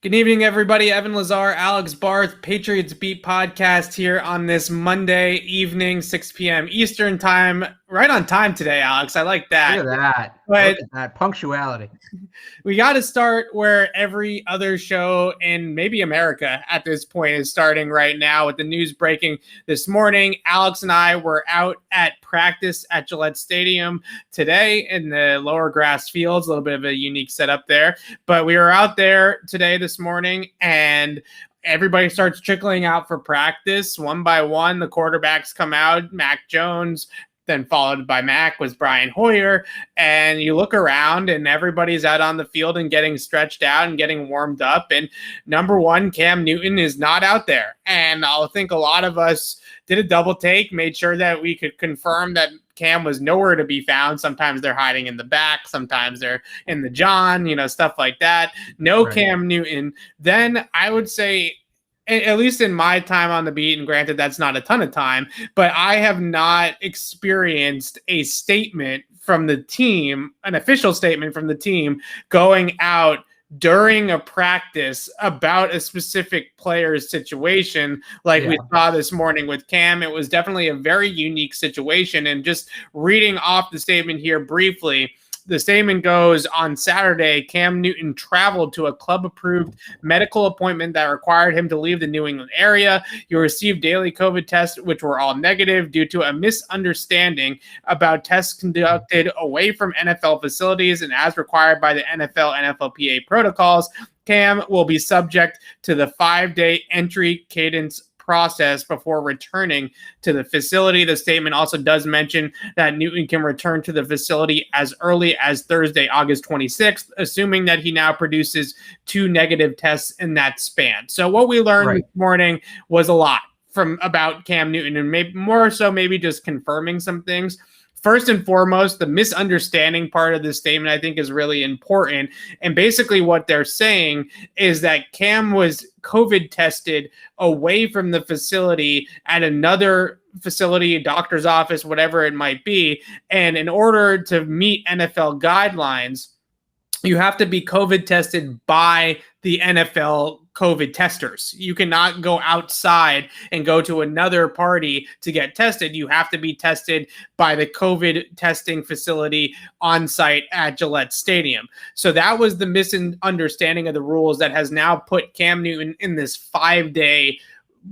Good evening, everybody. Evan Lazar, Alex Barth, Patriots Beat podcast here on this Monday evening, 6 p.m. Eastern time. Right on time today, Alex. I like that. Look at that. But Look at that. Punctuality. we got to start where every other show in maybe America at this point is starting right now with the news breaking this morning. Alex and I were out at practice at Gillette Stadium today in the lower grass fields, a little bit of a unique setup there. But we were out there today, this morning, and everybody starts trickling out for practice one by one. The quarterbacks come out, Mac Jones, then followed by Mac was Brian Hoyer. And you look around and everybody's out on the field and getting stretched out and getting warmed up. And number one, Cam Newton is not out there. And I think a lot of us did a double take, made sure that we could confirm that Cam was nowhere to be found. Sometimes they're hiding in the back. Sometimes they're in the John, stuff like that. No right. Cam Newton. Then I would say, at least in my time on the beat, and granted that's not a ton of time, but I have not experienced a statement from the team, an official statement from the team going out during a practice about a specific player's situation like we saw this morning with Cam. It was definitely a very unique situation. And just reading off the statement here briefly, the statement goes, on Saturday, Cam Newton traveled to a club-approved medical appointment that required him to leave the New England area. He received daily COVID tests, which were all negative due to a misunderstanding about tests conducted away from NFL facilities and as required by the NFL NFLPA protocols. Cam will be subject to the 5-day entry cadence process before returning to the facility. The statement also does mention that Newton can return to the facility as early as Thursday, August 26th, assuming that he now produces 2 negative tests in that span. So what we learned this morning was a lot about Cam Newton, and maybe more so maybe just confirming some things. First and foremost, the misunderstanding part of this statement, I think, is really important. And basically what they're saying is that Cam was COVID tested away from the facility at another facility, a doctor's office, whatever it might be. And in order to meet NFL guidelines, you have to be COVID tested by the NFL COVID testers. You cannot go outside and go to another party to get tested. You have to be tested by the COVID testing facility on site at Gillette Stadium. So that was the misunderstanding of the rules that has now put Cam Newton in this 5-day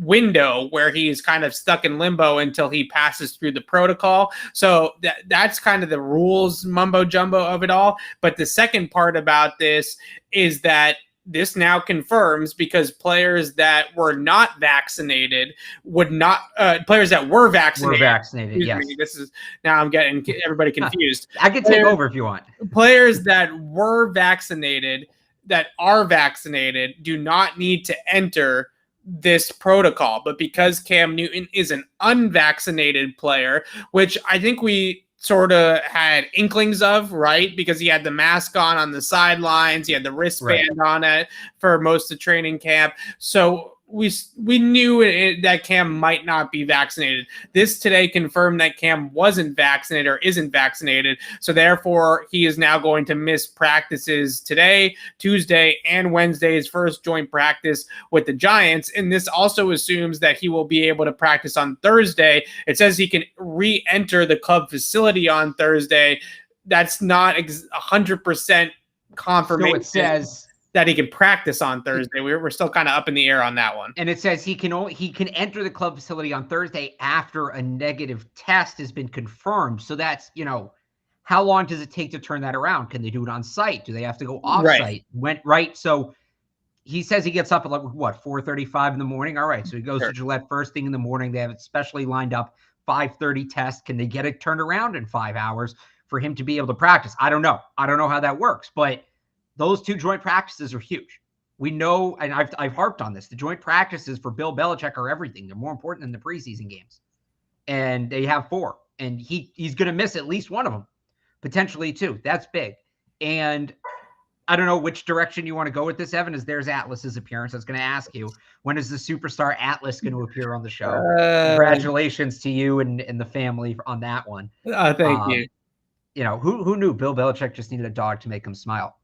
window where he's kind of stuck in limbo until he passes through the protocol. So that's kind of the rules mumbo jumbo of it all. But the second part about this is that this now confirms, because players that were not vaccinated would not, players that were vaccinated. Yes. This is, now I'm getting everybody confused. I can take over if you want. Players that were vaccinated, that are vaccinated, do not need to enter this protocol. But because Cam Newton is an unvaccinated player, which I think we sort of had inklings of, right? Because he had the mask on the sidelines, he had the wristband on it for most of training camp. So we knew that Cam might not be vaccinated. This today confirmed that Cam wasn't vaccinated or isn't vaccinated. So therefore, he is now going to miss practices today, Tuesday, and Wednesday's first joint practice with the Giants. And this also assumes that he will be able to practice on Thursday. It says he can re-enter the club facility on Thursday. That's not 100% confirmation. So it says that he can practice on Thursday. We're still kind of up in the air on that one. And it says he can enter the club facility on Thursday after a negative test has been confirmed. So that's, how long does it take to turn that around? Can they do it on site? Do they have to go off site? So he says he gets up at 4:35 in the morning. All right. So he goes to Gillette first thing in the morning. They have it specially lined up, 5:30 test. Can they get it turned around in 5 hours for him to be able to practice? I don't know. I don't know how that works, but those 2 joint practices are huge. We know, and I've harped on this, the joint practices for Bill Belichick are everything. They're more important than the preseason games. And they have 4. And he's going to miss at least one of them, potentially 2. That's big. And I don't know which direction you want to go with this, Evan, as there's Atlas's appearance. I was going to ask you, when is the superstar Atlas going to appear on the show? Congratulations to you and the family on that one. Thank you. Who knew Bill Belichick just needed a dog to make him smile?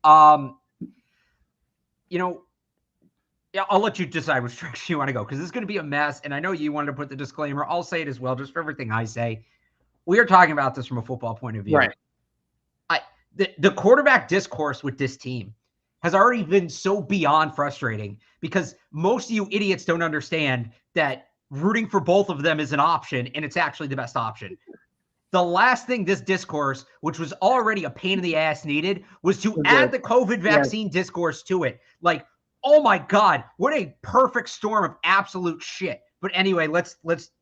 Yeah, I'll let you decide which direction you want to go, because this is going to be a mess. And I know you wanted to put the disclaimer. I'll say it as well, just for everything I say. We are talking about this from a football point of view. Right. The quarterback discourse with this team has already been so beyond frustrating, because most of you idiots don't understand that rooting for both of them is an option, and it's actually the best option. The last thing this discourse, which was already a pain in the ass, needed was to add the COVID vaccine discourse to it. Like, oh my God, what a perfect storm of absolute shit. But anyway, let's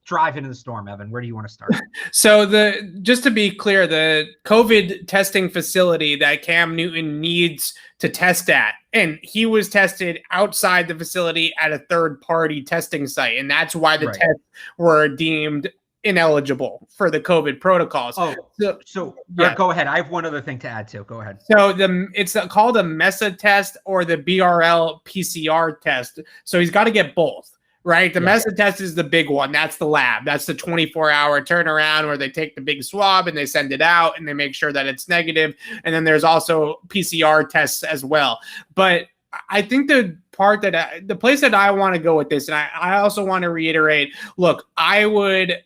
drive into the storm, Evan. Where do you want to start? So just to be clear, the COVID testing facility that Cam Newton needs to test at, and he was tested outside the facility at a third-party testing site, and that's why the tests were deemed ineligible for the COVID protocols. So go ahead. I have one other thing to add too. Go ahead. So it's called a MESA test or the BRL PCR test. So he's got to get both. Right. The MESA test is the big one. That's the lab. That's the 24-hour turnaround where they take the big swab and they send it out and they make sure that it's negative. And then there's also PCR tests as well. But I think the place that I want to go with this, and I also want to reiterate, look, I would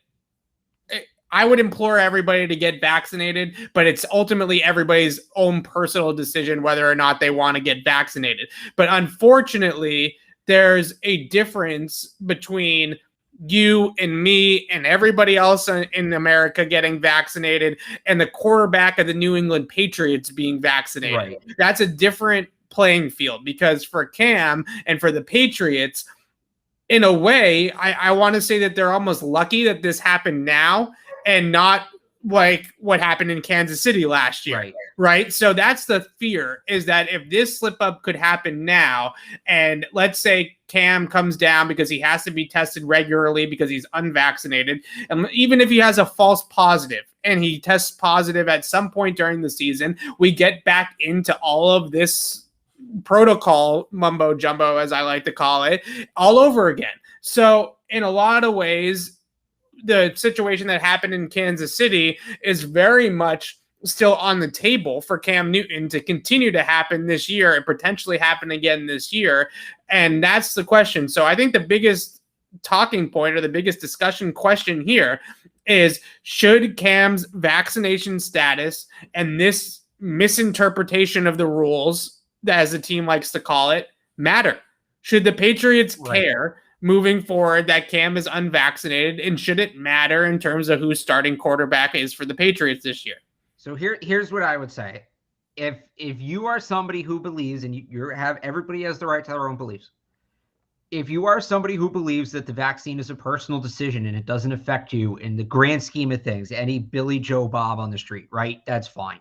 implore everybody to get vaccinated, but it's ultimately everybody's own personal decision whether or not they want to get vaccinated. But unfortunately, there's a difference between you and me and everybody else in America getting vaccinated and the quarterback of the New England Patriots being vaccinated. Right. That's a different playing field, because for Cam and for the Patriots, in a way, I want to say that they're almost lucky that this happened now and not like what happened in Kansas City last year. Right. So that's the fear, is that if this slip up could happen now, and let's say Cam comes down because he has to be tested regularly because he's unvaccinated, and even if he has a false positive and he tests positive at some point during the season, we get back into all of this protocol mumbo jumbo, as I like to call it, all over again. So in a lot of ways, the situation that happened in Kansas City is very much still on the table for Cam Newton to continue to happen this year and potentially happen again this year. And that's the question. So I think the biggest talking point or the biggest discussion question here is, should Cam's vaccination status and this misinterpretation of the rules, as the team likes to call it, matter? Should the Patriots care moving forward that Cam is unvaccinated, and should it matter in terms of who starting quarterback is for the Patriots this year? So here's what I would say. If you are somebody who believes, and everybody has the right to their own beliefs. If you are somebody who believes that the vaccine is a personal decision and it doesn't affect you in the grand scheme of things, any Billy Joe Bob on the street, right? That's fine.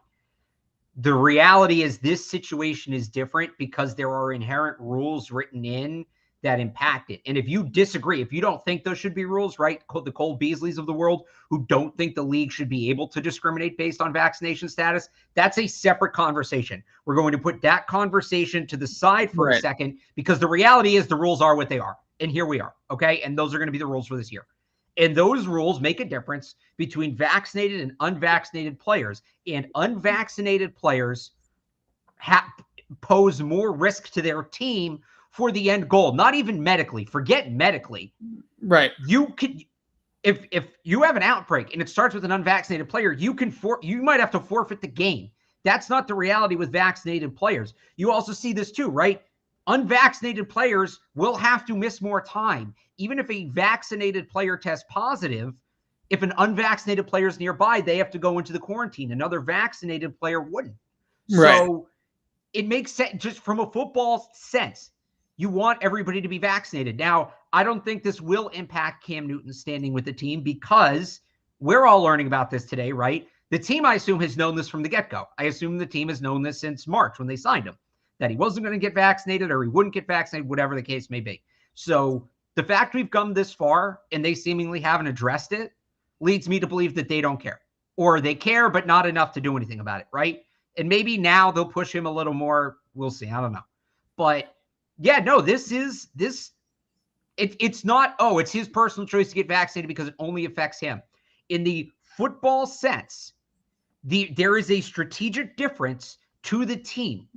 The reality is this situation is different because there are inherent rules written in that impact it. And if you disagree, if you don't think those should be rules, right? The Cole Beasleys of the world who don't think the league should be able to discriminate based on vaccination status, that's a separate conversation. We're going to put that conversation to the side for a second, because the reality is the rules are what they are. And here we are, okay? And those are going to be the rules for this year. And those rules make a difference between vaccinated and unvaccinated players. And unvaccinated players pose more risk to their team for the end goal, not even medically. Forget medically. Right. You could, if you have an outbreak and it starts with an unvaccinated player, you might have to forfeit the game. That's not the reality with vaccinated players. You also see this too, right? Unvaccinated players will have to miss more time. Even if a vaccinated player tests positive, if an unvaccinated player is nearby, they have to go into the quarantine. Another vaccinated player wouldn't. So it makes sense just from a football sense. You want everybody to be vaccinated. Now, I don't think this will impact Cam Newton's standing with the team, because we're all learning about this today, right? The team, I assume, has known this from the get-go. I assume the team has known this since March when they signed him, that he wasn't going to get vaccinated or he wouldn't get vaccinated, whatever the case may be. So the fact we've come this far and they seemingly haven't addressed it leads me to believe that they don't care, or they care, but not enough to do anything about it, right? And maybe now they'll push him a little more. We'll see. I don't know. But yeah, no, it's not, it's his personal choice to get vaccinated because it only affects him. In the football sense, there is a strategic difference to the team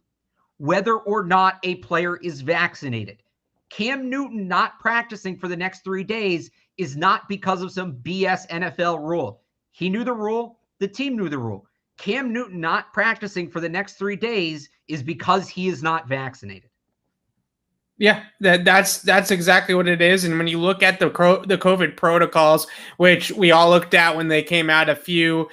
whether or not a player is vaccinated. Cam Newton not practicing for the next 3 days is not because of some BS NFL rule. He knew the rule. The team knew the rule. Cam Newton not practicing for the next 3 days is because he is not vaccinated. Yeah, that's exactly what it is. And when you look at the COVID protocols, which we all looked at when they came out a few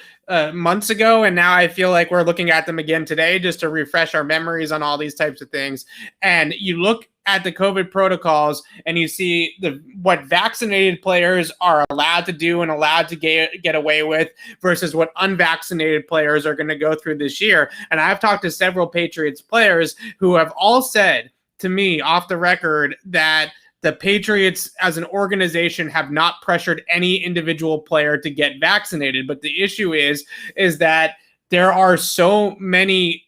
months ago, and now I feel like we're looking at them again today just to refresh our memories on all these types of things. And you look at the COVID protocols and you see what vaccinated players are allowed to do and allowed to get away with versus what unvaccinated players are going to go through this year. And I've talked to several Patriots players who have all said to me off the record that the Patriots as an organization have not pressured any individual player to get vaccinated. But the issue is that there are so many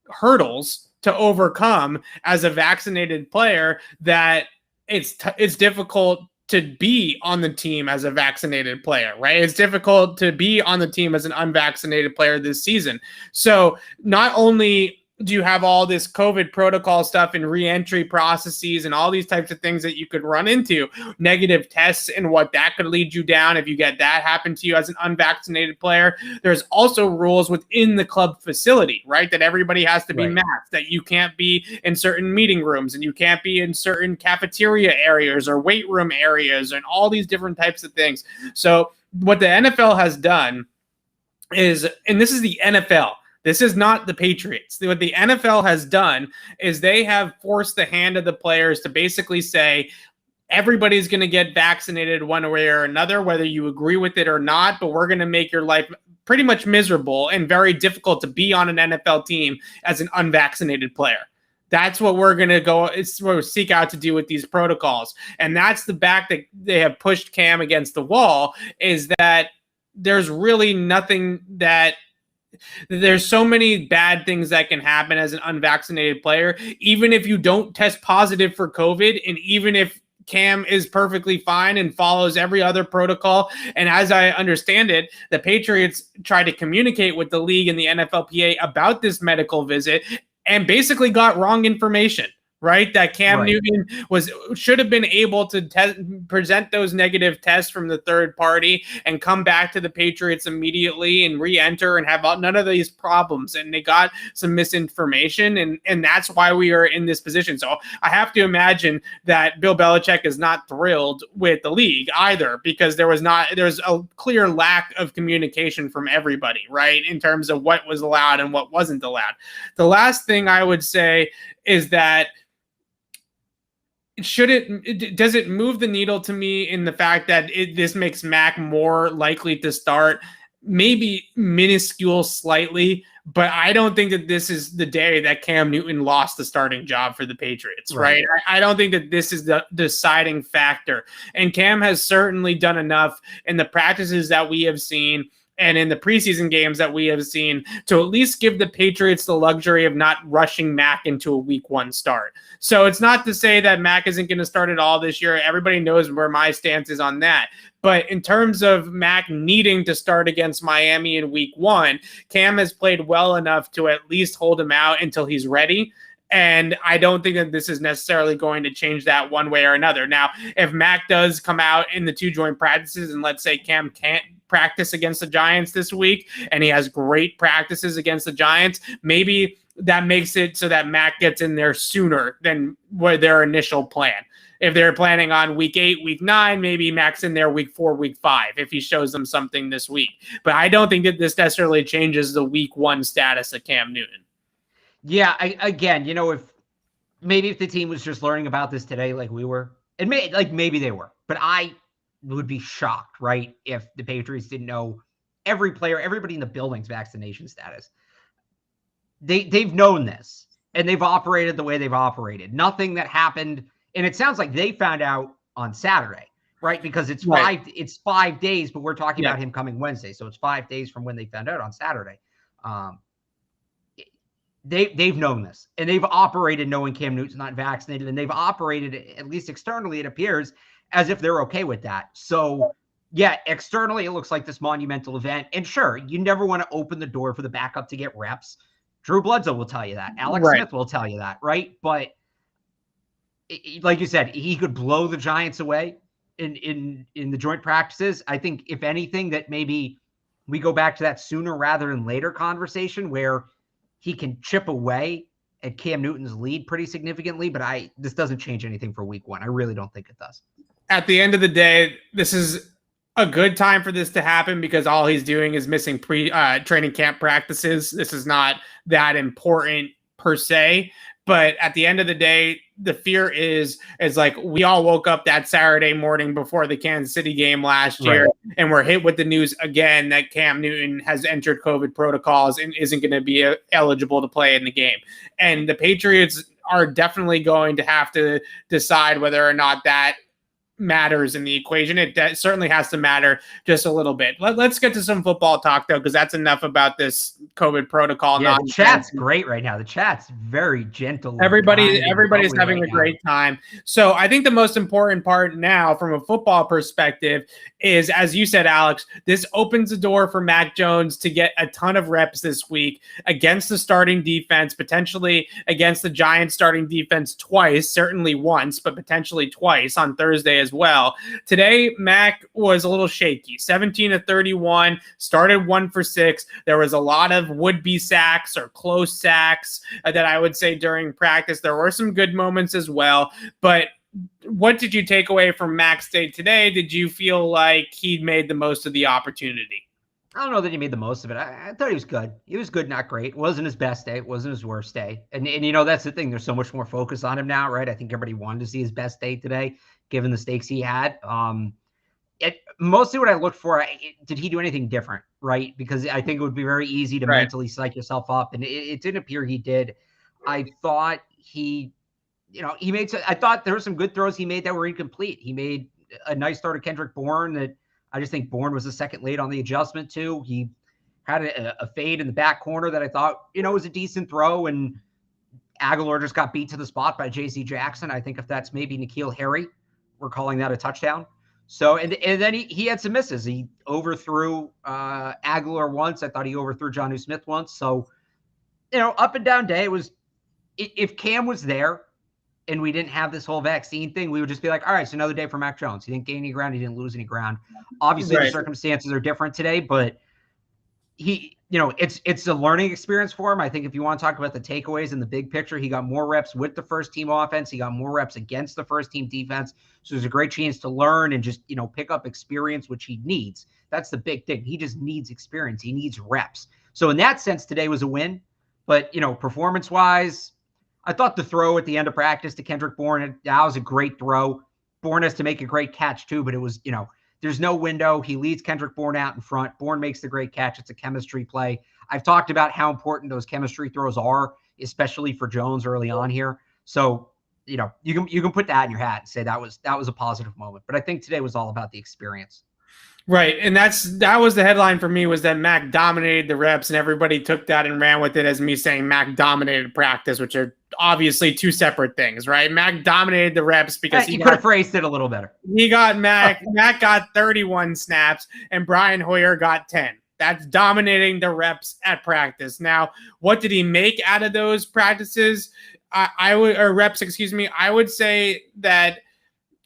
hurdles to overcome as a vaccinated player that it's difficult to be on the team as a vaccinated player, right? It's difficult to be on the team as an unvaccinated player this season. So not only do you have all this COVID protocol stuff and re-entry processes and all these types of things that you could run into, negative tests and what that could lead you down if you get that happen to you as an unvaccinated player. There's also rules within the club facility, right? That everybody has to be masked, that you can't be in certain meeting rooms and you can't be in certain cafeteria areas or weight room areas and all these different types of things. So what the NFL has done is, and this is the NFL, this is not the Patriots. What the NFL has done is they have forced the hand of the players to basically say, everybody's going to get vaccinated one way or another, whether you agree with it or not, but we're going to make your life pretty much miserable and very difficult to be on an NFL team as an unvaccinated player. That's what we're going to go seek out to do with these protocols. And that's the back that they have pushed Cam against the wall, is that there's really nothing that there's so many bad things that can happen as an unvaccinated player, even if you don't test positive for COVID, and even if Cam is perfectly fine and follows every other protocol. And as I understand it, the Patriots tried to communicate with the league and the NFLPA about this medical visit and basically got wrong information. Right, that Cam Newton should have been able to present those negative tests from the third party and come back to the Patriots immediately and re-enter and have none of these problems. And they got some misinformation, and that's why we are in this position. So I have to imagine that Bill Belichick is not thrilled with the league either, because there's a clear lack of communication from everybody, right, in terms of what was allowed and what wasn't allowed. The last thing I would say is that does it move the needle to me in the fact that this makes Mac more likely to start? Maybe minuscule slightly, but I don't think that this is the day that Cam Newton lost the starting job for the Patriots, right? I don't think that this is the deciding factor. And Cam has certainly done enough in the practices that we have seen and in the preseason games that we have seen to at least give the Patriots the luxury of not rushing Mac into a week 1 start. So it's not to say that Mac isn't going to start at all this year. Everybody knows where my stance is on that. But in terms of Mac needing to start against Miami in week 1, Cam has played well enough to at least hold him out until he's ready. And I don't think that this is necessarily going to change that one way or another. Now, if Mac does come out in the 2 joint practices and let's say Cam can't practice against the Giants this week and he has great practices against the Giants, maybe that makes it so that Mac gets in there sooner than what their initial plan. If they're planning on week 8, week 9, maybe Mac's in there week 4, week 5, if he shows them something this week. But I don't think that this necessarily changes the week 1 status of Cam Newton. Yeah, if the team was just learning about this today like we were, and maybe they were, but I would be shocked, right, if the Patriots didn't know every player, everybody in the building's vaccination status. They've known this, and they've operated the way they've operated. Nothing that happened, and it sounds like they found out on Saturday, right? Because it's 5 days, but we're talking about him coming Wednesday, so it's 5 days from when they found out on Saturday. They've known this, and they've operated knowing Cam Newton's not vaccinated, and they've operated, at least externally, it appears, as if they're okay with that. So, yeah, externally, it looks like this monumental event. And sure, you never want to open the door for the backup to get reps. Drew Bledsoe will tell you that. Alex Smith will tell you that, right? But like you said, he could blow the Giants away in the joint practices. I think if anything, that maybe we go back to that sooner rather than later conversation where he can chip away at Cam Newton's lead pretty significantly. But this doesn't change anything for week 1. I really don't think it does. At the end of the day, this is a good time for this to happen because all he's doing is missing training camp practices. This is not that important per se. But at the end of the day, the fear is like we all woke up that Saturday morning before the Kansas City game last year, and we're hit with the news again that Cam Newton has entered COVID protocols and isn't going to be eligible to play in the game. And the Patriots are definitely going to have to decide whether or not that matters in the equation. It certainly has to matter just a little bit. Let's get to some football talk, though, because that's enough about this COVID protocol. Yeah, the chat's great right now. The chat's very gentle. Everybody's having a great time. So I think the most important part now from a football perspective is, as you said, Alex, this opens the door for Mac Jones to get a ton of reps this week against the starting defense, potentially against the Giants starting defense twice, certainly once, but potentially twice on Thursday as well. Today, Mac was a little shaky. 17 of 31, started 1 for 6. There was a lot of would-be sacks or close sacks that I would say during practice. There were some good moments as well, but what did you take away from Mac's day today? Did you feel like he made the most of the opportunity? I don't know that he made the most of it. I thought he was good. He was good, not great. It wasn't his best day. It wasn't his worst day. And you know, that's the thing. There's so much more focus on him now, right? I think everybody wanted to see his best day today, given the stakes he had. Mostly what I looked for, did he do anything different, right? Because I think it would be very easy to mentally psych yourself up. And it didn't appear he did. I thought I thought there were some good throws he made that were incomplete. He made a nice throw to Kendrick Bourne that I just think Bourne was a second late on the adjustment too. He had a fade in the back corner that I thought, was a decent throw, and Aguilar just got beat to the spot by J.C. Jackson. I think if that's maybe N'Keal Harry, we're calling that a touchdown. So, and then he had some misses. He overthrew Aguilar once. I thought he overthrew Jonnu Smith once. So, up and down day. It was, if Cam was there and we didn't have this whole vaccine thing, we would just be like, all right, it's another day for Mac Jones. He didn't gain any ground. He didn't lose any ground. Obviously, the circumstances are different today, but it's a learning experience for him. I think if you want to talk about the takeaways in the big picture, he got more reps with the first team offense. He got more reps against the first team defense. So there's a great chance to learn and just, pick up experience, which he needs. That's the big thing. He just needs experience. He needs reps. So in that sense, today was a win. But, performance-wise, I thought the throw at the end of practice to Kendrick Bourne, that was a great throw. Bourne has to make a great catch too, but it was, there's no window. He leads Kendrick Bourne out in front. Bourne makes the great catch. It's a chemistry play. I've talked about how important those chemistry throws are, especially for Jones early on here. So, you can put that in your hat and say that was a positive moment. But I think today was all about the experience. Right. And that was the headline for me, was that Mac dominated the reps, and everybody took that and ran with it as me saying Mac dominated practice, which are obviously two separate things, right? Mac dominated the reps because he could have phrased it a little better. Mac got 31 snaps and Brian Hoyer got 10. That's dominating the reps at practice. Now, what did he make out of those practices? I would say that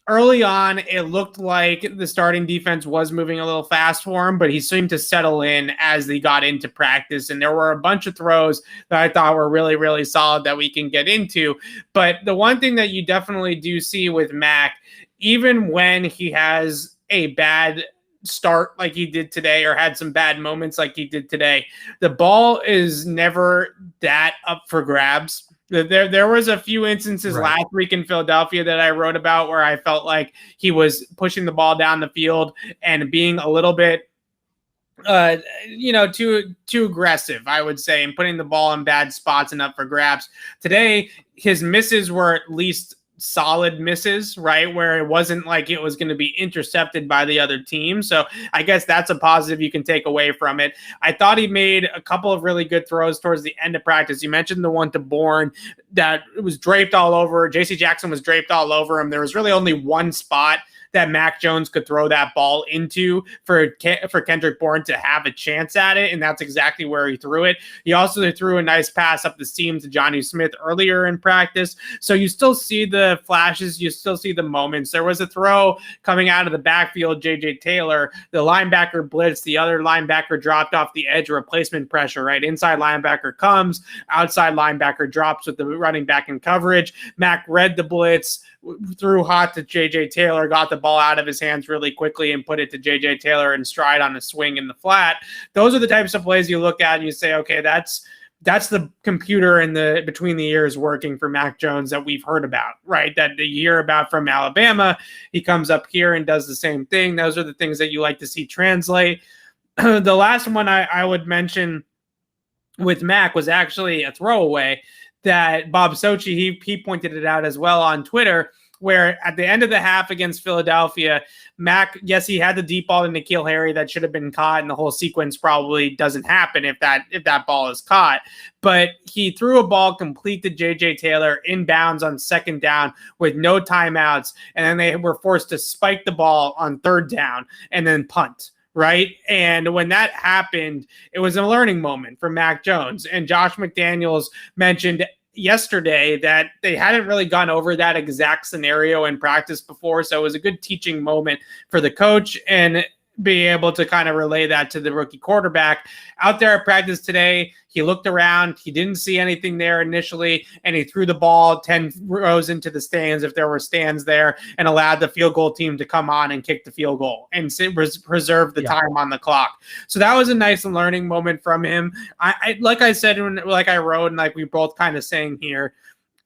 early on, it looked like the starting defense was moving a little fast for him, but he seemed to settle in as they got into practice. And there were a bunch of throws that I thought were really, really solid that we can get into. But the one thing that you definitely do see with Mac, even when he has a bad start like he did today, or had some bad moments like he did today, the ball is never that up for grabs. There was a few instances last week in Philadelphia that I wrote about where I felt like he was pushing the ball down the field and being a little bit, too aggressive, I would say, and putting the ball in bad spots and up for grabs. Today, his misses were at least solid misses, right? Where it wasn't like it was going to be intercepted by the other team. So I guess that's a positive you can take away from it. I thought he made a couple of really good throws towards the end of practice. You mentioned the one to Bourne that was draped all over. J.C. Jackson was draped all over him. There was really only one spot that Mac Jones could throw that ball into for Kendrick Bourne to have a chance at it, and that's exactly where he threw it. He also threw a nice pass up the seam to Jonnu Smith earlier in practice. So you still see the flashes, you still see the moments. There was a throw coming out of the backfield, JJ Taylor, the linebacker blitz, the other linebacker dropped off the edge, replacement pressure, right? Inside linebacker comes, outside linebacker drops with the running back in coverage. Mac read the blitz, threw hot to JJ Taylor, got the ball out of his hands really quickly and put it to JJ Taylor in stride on a swing in the flat. Those are the types of plays you look at and you say, okay, that's the computer in the between the ears working for Mac Jones that we've heard about, right? That you hear about from Alabama. He comes up here and does the same thing. Those are the things that you like to see translate. The last one I would mention with Mac was actually a throwaway that Bob Sochi, he pointed it out as well on Twitter, where at the end of the half against Philadelphia, Mac, yes, he had the deep ball to N'Keal Harry that should have been caught, and the whole sequence probably doesn't happen if that ball is caught. But he threw a ball complete to JJ Taylor inbounds on second down with no timeouts, and then they were forced to spike the ball on third down and then punt. Right. And when that happened, it was a learning moment for Mac Jones. And Josh McDaniels mentioned yesterday that they hadn't really gone over that exact scenario in practice before. So it was a good teaching moment for the coach and be able to kind of relay that to the rookie quarterback. Out there at practice today, he looked around, he didn't see anything there initially, and he threw the ball 10 rows into the stands if there were stands there, and allowed the field goal team to come on and kick the field goal and preserve the time on the clock. So that was a nice learning moment from him. I like I said, like I wrote, and like we both kind of saying here,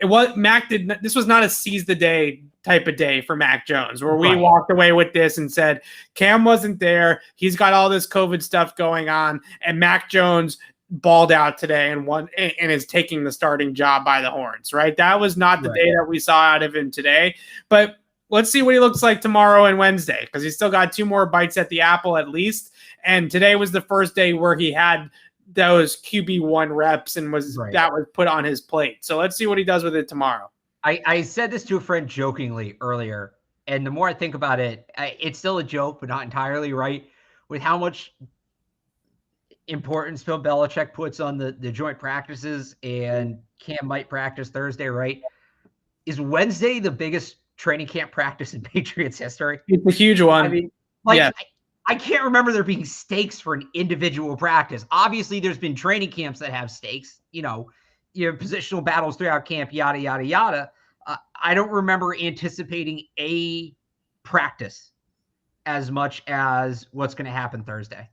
this was not a seize the day type of day for Mac Jones, where we walked away with this and said, Cam wasn't there. He's got all this COVID stuff going on, and Mac Jones balled out today and is taking the starting job by the horns, right? That was not the day that we saw out of him today. But let's see what he looks like tomorrow and Wednesday, because he's still got 2 more bites at the apple at least. And today was the first day where he had those QB1 reps and that was put on his plate. So let's see what he does with it tomorrow. I said this to a friend jokingly earlier, and the more I think about it, it's still a joke, but not entirely right, with how much importance Bill Belichick puts on the joint practices, and Cam might practice Thursday, right? Is Wednesday the biggest training camp practice in Patriots history? It's a huge one. I mean, I can't remember there being stakes for an individual practice. Obviously, there's been training camps that have stakes, you have positional battles throughout camp, yada, yada, yada. I don't remember anticipating a practice as much as what's going to happen Thursday.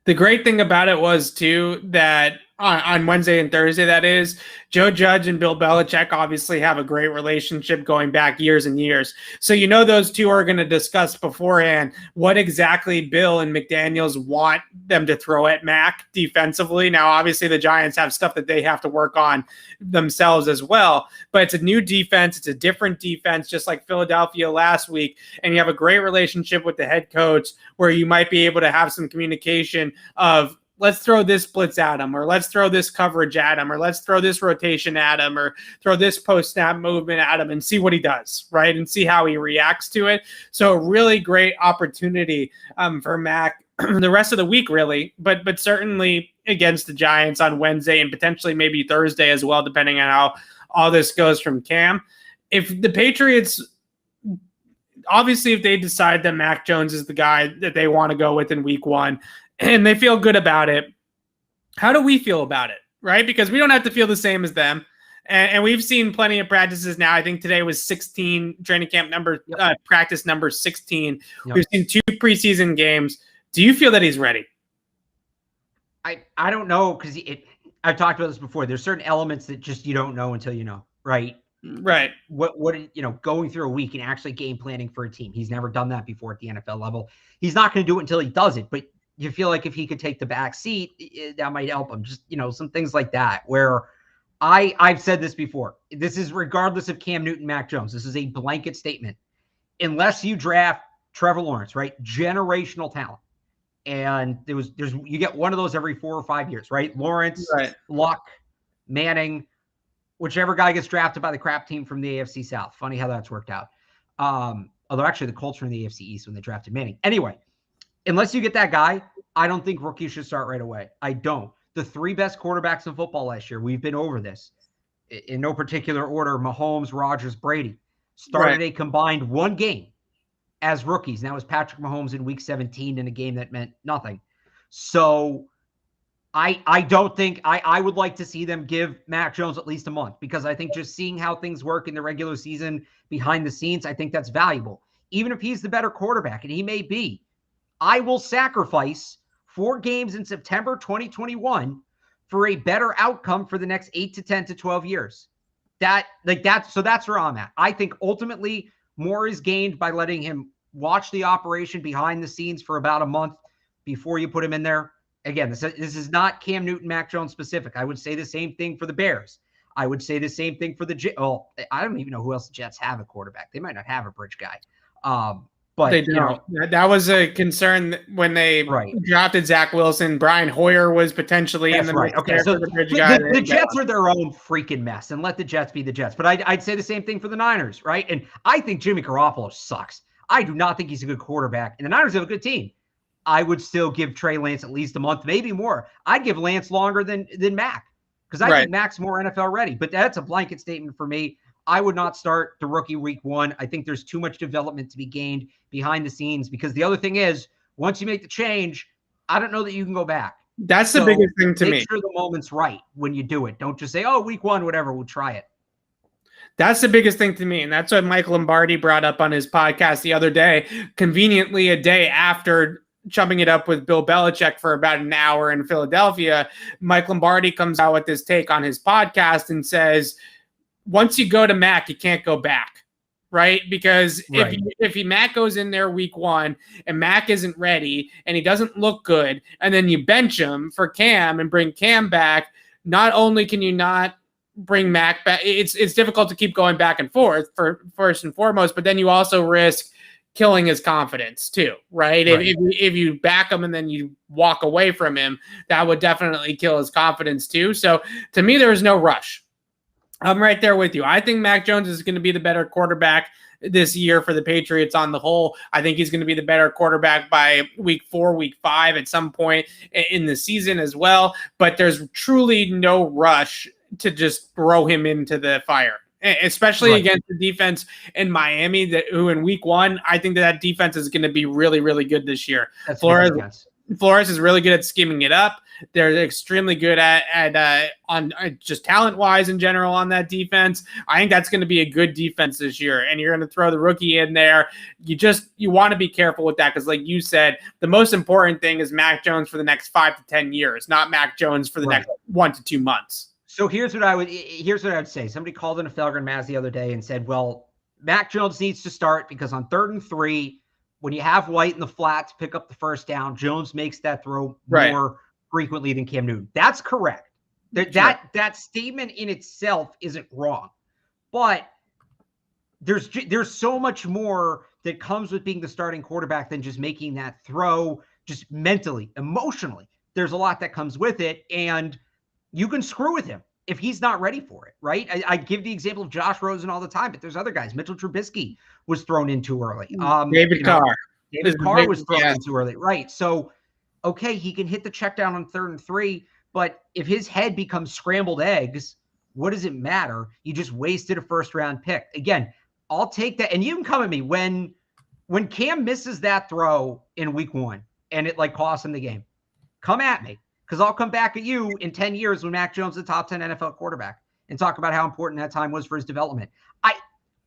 The great thing about it was, too, that on Wednesday and Thursday, that is, Joe Judge and Bill Belichick obviously have a great relationship going back years and years. So those two are going to discuss beforehand what exactly Bill and McDaniels want them to throw at Mac defensively. Now, obviously, the Giants have stuff that they have to work on themselves as well. But it's a new defense. It's a different defense, just like Philadelphia last week. And you have a great relationship with the head coach where you might be able to have some communication of, let's throw this blitz at him, or let's throw this coverage at him, or let's throw this rotation at him, or throw this post-snap movement at him and see what he does, right? And see how he reacts to it. So a really great opportunity for Mac the rest of the week, really, but certainly against the Giants on Wednesday and potentially maybe Thursday as well, depending on how all this goes from Cam. If the Patriots, obviously, if they decide that Mac Jones is the guy that they want to go with in week 1, and they feel good about it, how do we feel about it, right? Because we don't have to feel the same as them. And we've seen plenty of practices now. I think today was 16, training camp number, practice number 16. Yep. We've seen 2 preseason games. Do you feel that he's ready? I don't know, because I've talked about this before. There's certain elements that just you don't know until you know, right? Right. What going through a week and actually game planning for a team. He's never done that before at the NFL level. He's not going to do it until he does it, but you feel like if he could take the back seat, that might help him. Just, some things like that, where I've said this before. This is regardless of Cam Newton, Mac Jones. This is a blanket statement. Unless you draft Trevor Lawrence, right? Generational talent. And you get one of those every 4 or 5 years, right? Lawrence, Luck, Manning, whichever guy gets drafted by the crap team from the AFC South. Funny how that's worked out. Although actually the Colts were in the AFC East when they drafted Manning. Anyway, unless you get that guy, I don't think rookies should start right away. I don't. The 3 best quarterbacks in football last year, we've been over this. In no particular order, Mahomes, Rodgers, Brady started a combined 1 game as rookies. And that was Patrick Mahomes in week 17 in a game that meant nothing. So I don't think I would like to see them give Mac Jones at least a month, because I think just seeing how things work in the regular season behind the scenes, I think that's valuable. Even if he's the better quarterback, and he may be, I will sacrifice 4 games in September 2021 for a better outcome for the next 8 to 10 to 12 years. So that's where I'm at. I think ultimately more is gained by letting him watch the operation behind the scenes for about a month before you put him in there. Again, this is not Cam Newton, Mac Jones specific. I would say the same thing for the Bears. I would say the same thing for the Jets. Well, I don't even know who else the Jets have a quarterback. They might not have a bridge guy. But they don't. That was a concern when they drafted Zach Wilson. Brian Hoyer was potentially in the right. Okay, so the bridge guy. The Jets are their own freaking mess, and let the Jets be the Jets. But I'd say the same thing for the Niners, right? And I think Jimmy Garoppolo sucks. I do not think he's a good quarterback, and the Niners have a good team. I would still give Trey Lance at least a month, maybe more. I'd give Lance longer than Mac, because I think Mac's more NFL ready. But that's a blanket statement for me. I would not start the rookie week 1. I think there's too much development to be gained behind the scenes, because the other thing is, once you make the change, I don't know that you can go back. That's the biggest thing to me. Make sure the moment's right when you do it. Don't just say, oh, week 1, whatever, we'll try it. That's the biggest thing to me. And that's what Mike Lombardi brought up on his podcast the other day, conveniently a day after chumming it up with Bill Belichick for about an hour in Philadelphia. Mike Lombardi comes out with this take on his podcast and says, once you go to Mac, you can't go back, right? Because if Mac goes in there week 1 and Mac isn't ready and he doesn't look good, and then you bench him for Cam and bring Cam back, not only can you not bring Mac back, it's difficult to keep going back and forth for first and foremost, but then you also risk killing his confidence too, right? If you back him and then you walk away from him, that would definitely kill his confidence too. So to me, there is no rush. I'm right there with you. I think Mac Jones is going to be the better quarterback this year for the Patriots on the whole. I think he's going to be the better quarterback by week 4, week 5 at some point in the season as well. But there's truly no rush to just throw him into the fire, especially against the defense in Miami, who in week 1, I think that defense is going to be really, really good this year. Flores is really good at scheming it up. They're extremely good at just talent-wise in general on that defense. I think that's going to be a good defense this year, and you're going to throw the rookie in there. You want to be careful with that, because like you said, the most important thing is Mac Jones for the next 5 to 10 years, not Mac Jones for the next 1 to 2 months. So here's what I would say. Somebody called in a Felger and Maz the other day and said, well, Mac Jones needs to start because on 3rd and 3, when you have White in the flat to pick up the first down, Jones makes that throw more frequently than Cam Newton. That's correct. That statement in itself isn't wrong. But there's so much more that comes with being the starting quarterback than just making that throw, just mentally, emotionally. There's a lot that comes with it, and you can screw with him if he's not ready for it, right? I give the example of Josh Rosen all the time, but there's other guys. Mitchell Trubisky was thrown in too early. David Carr was thrown in too early, right? So, okay, he can hit the check down on 3rd and 3, but if his head becomes scrambled eggs, what does it matter? You just wasted a first-round pick. Again, I'll take that. And you can come at me when Cam misses that throw in week 1 and it costs him the game. Come at me, because I'll come back at you in 10 years when Mac Jones is the top 10 NFL quarterback and talk about how important that time was for his development.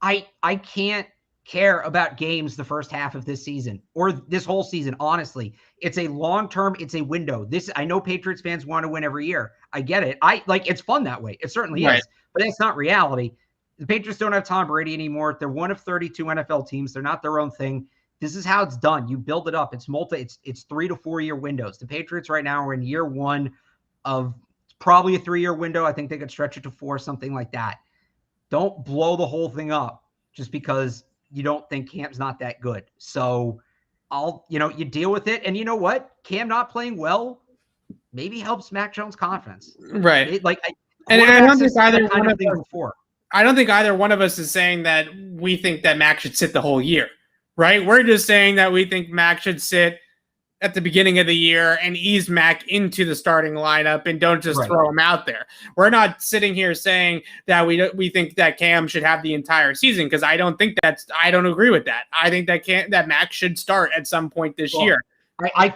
I can't care about games the first half of this season or this whole season. Honestly, it's a long-term, it's a window. I know Patriots fans want to win every year. I get it. It's fun that way. It certainly is, but that's not reality. The Patriots don't have Tom Brady anymore. They're one of 32 NFL teams. They're not their own thing. This is how it's done. You build it up. It's 3 to 4 year windows. The Patriots right now are in year 1 of probably a 3-year window. I think they could stretch it to 4, something like that. Don't blow the whole thing up just because you don't think Cam's not that good. So you deal with it. And you know what? Cam not playing well maybe helps Mac Jones' confidence. Right. I don't think either one of us is saying that we think that Mac should sit the whole year. right? We're just saying that we think Mac should sit at the beginning of the year and ease Mac into the starting lineup and don't just throw him out there. We're not sitting here saying that we think that Cam should have the entire season, because I don't agree with that. I think that Mac should start at some point this year. I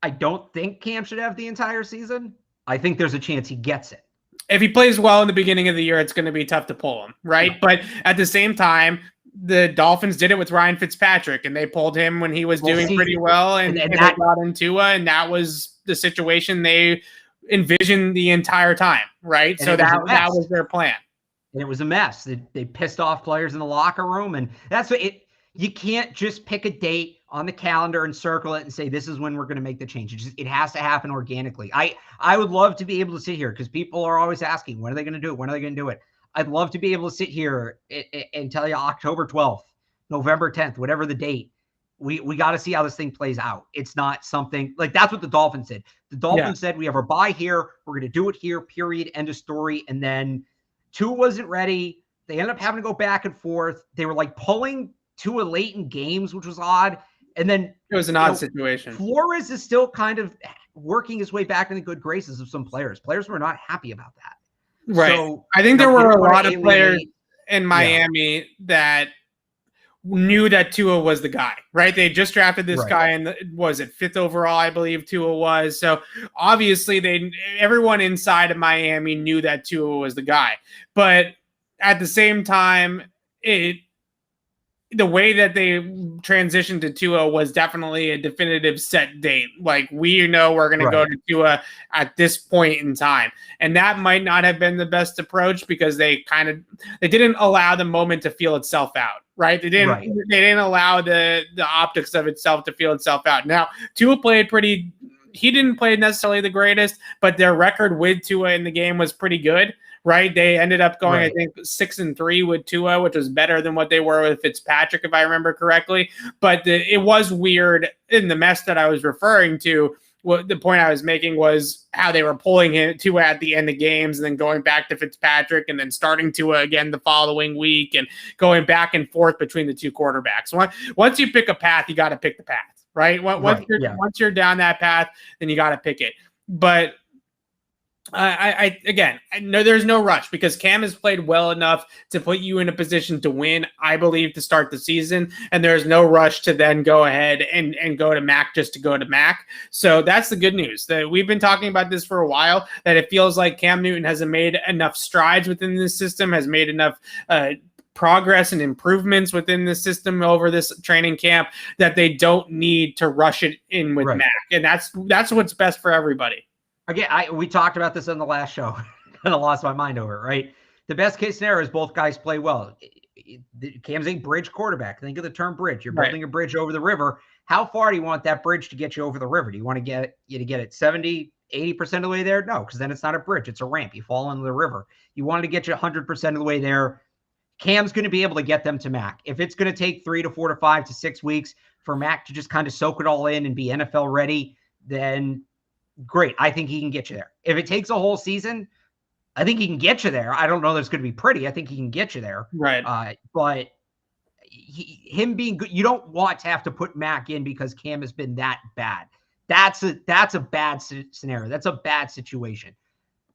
don't think Cam should have the entire season. I think there's a chance he gets it. If he plays well in the beginning of the year, it's going to be tough to pull him, right? But at the same time, the Dolphins did it with Ryan Fitzpatrick, and they pulled him when he was doing pretty well, and they got into Tua, and that was the situation they envisioned the entire time, right? So that was their plan. And it was a mess. They pissed off players in the locker room, and that's what it. You can't just pick a date on the calendar and circle it and say, this is when we're going to make the change. It has to happen organically. I would love to be able to sit here, because people are always asking, when are they going to do it? When are they going to do it? I'd love to be able to sit here and tell you October 12th, November 10th, whatever the date. We got to see how this thing plays out. It's not something like that's what the Dolphins did. The Dolphins said, we have our bye here. We're going to do it here, period, end of story. And then Tua wasn't ready. They ended up having to go back and forth. They were like pulling Tua late in games, which was odd. And then it was an odd situation. Flores is still kind of working his way back in the good graces of some players. Players were not happy about that. Right. So, I think there were a lot of players in Miami that knew that Tua was the guy, right? They just drafted this guy, and was it 5th overall, I believe Tua was. So obviously everyone inside of Miami knew that Tua was the guy. But at the same time, the way that they transitioned to Tua was definitely a definitive set date. Like, we know we're going to go to Tua at this point in time. And that might not have been the best approach, because they didn't allow the moment to feel itself out, right? They didn't allow the optics of itself to feel itself out. Now, Tua he didn't play necessarily the greatest, but their record with Tua in the game was pretty good. Right, they ended up going, I think, 6-3 with Tua, which was better than what they were with Fitzpatrick, if I remember correctly. But it was weird in the mess that I was referring to. What the point I was making was how they were pulling Tua at the end of games, and then going back to Fitzpatrick, and then starting Tua again the following week, and going back and forth between the two quarterbacks. Once you pick a path, you got to pick the path, right? Once you're down that path, then you got to pick it. But I know there's no rush, because Cam has played well enough to put you in a position to win, I believe, to start the season. And there's no rush to then go ahead and go to Mac just to go to Mac. So that's the good news. That we've been talking about this for a while, that it feels like Cam Newton hasn't made enough strides within this system, has made enough progress and improvements within the system over this training camp, that they don't need to rush it in with Mac. And that's what's best for everybody. Again, we talked about this on the last show. I lost my mind over it, right? The best case scenario is both guys play well. Cam's a bridge quarterback. Think of the term bridge. You're building a bridge over the river. How far do you want that bridge to get you over the river? Do you want to get it 70, 80% of the way there? No, because then it's not a bridge. It's a ramp. You fall into the river. You wanted to get you 100% of the way there. Cam's going to be able to get them to Mac. If it's going to take 3 to 4 to 5 to 6 weeks for Mac to just kind of soak it all in and be NFL ready, then great. I think he can get you there. If it takes a whole season, I think he can get you there. I don't know that it's going to be pretty. I think he can get you there. Right. But him being good, you don't want to have to put Mac in because Cam has been that bad. That's a bad scenario. That's a bad situation.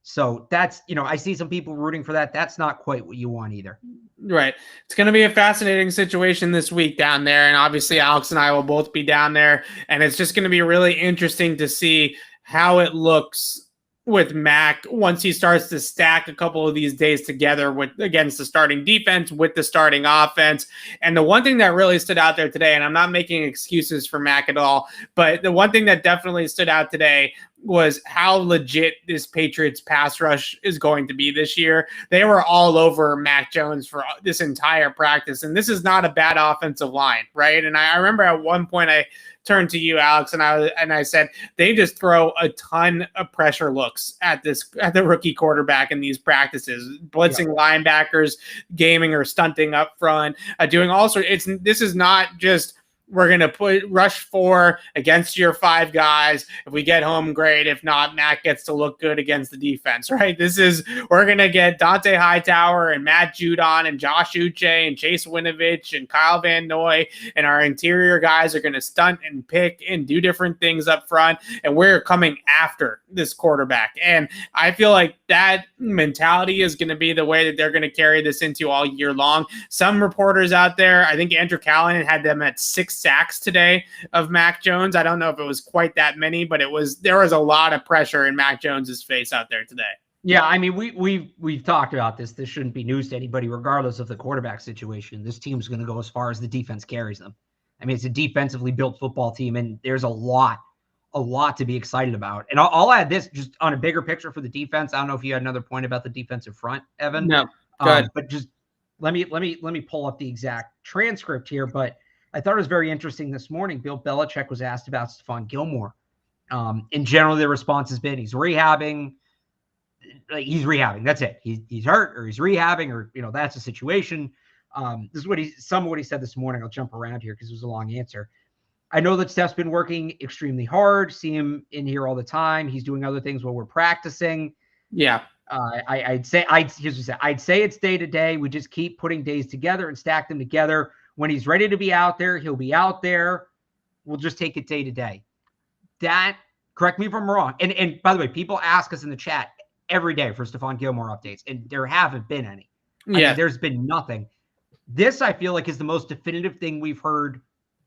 So that's, I see some people rooting for that. That's not quite what you want either. Right. It's going to be a fascinating situation this week down there. And obviously Alex and I will both be down there. And it's just going to be really interesting to see how it looks with Mac once he starts to stack a couple of these days together against the starting defense, with the starting offense. And the one thing that really stood out there today, and I'm not making excuses for Mac at all, but the one thing that definitely stood out today was how legit this Patriots pass rush is going to be this year. They were all over Mac Jones for this entire practice. And this is not a bad offensive line, right? And I remember at one point I turned to you, Alex, and I said, they just throw a ton of pressure looks at the rookie quarterback in these practices, blitzing linebackers, gaming or stunting up front, doing all sorts. This is not just We're going to put rush 4 against your 5 guys. If we get home, great. If not, Matt gets to look good against the defense, right? We're going to get Dante Hightower and Matt Judon and Josh Uche and Chase Winovich and Kyle Van Noy, and our interior guys are going to stunt and pick and do different things up front, and we're coming after this quarterback. And I feel like that mentality is going to be the way that they're going to carry this into all year long. Some reporters out there, I think Andrew Callahan had them at 6 sacks today of Mac Jones. I don't know if it was quite that many, but there was a lot of pressure in Mac Jones's face out there today. Yeah, I mean, we've talked about this. This shouldn't be news to anybody, regardless of the quarterback situation. This team's going to go as far as the defense carries them. I mean, it's a defensively built football team, and there's a lot to be excited about. And I'll add this just on a bigger picture for the defense. I don't know if you had another point about the defensive front, Evan. No, good. But just let me pull up the exact transcript here. But I thought it was very interesting this morning. Bill Belichick was asked about Stephon Gilmore. In general, the response has been he's rehabbing. He's rehabbing. That's it. He's hurt or he's rehabbing or, that's the situation. This is some of what he said this morning. I'll jump around here because it was a long answer. I know that Steph's been working extremely hard. See him in here all the time. He's doing other things while we're practicing. Yeah. I'd say it's day to day. We just keep putting days together and stack them together. When he's ready to be out there, he'll be out there. We'll just take it day to day. That, correct me if I'm wrong. And by the way, people ask us in the chat every day for Stephon Gilmore updates, and there haven't been any. I mean, there's been nothing. This, I feel like, is the most definitive thing we've heard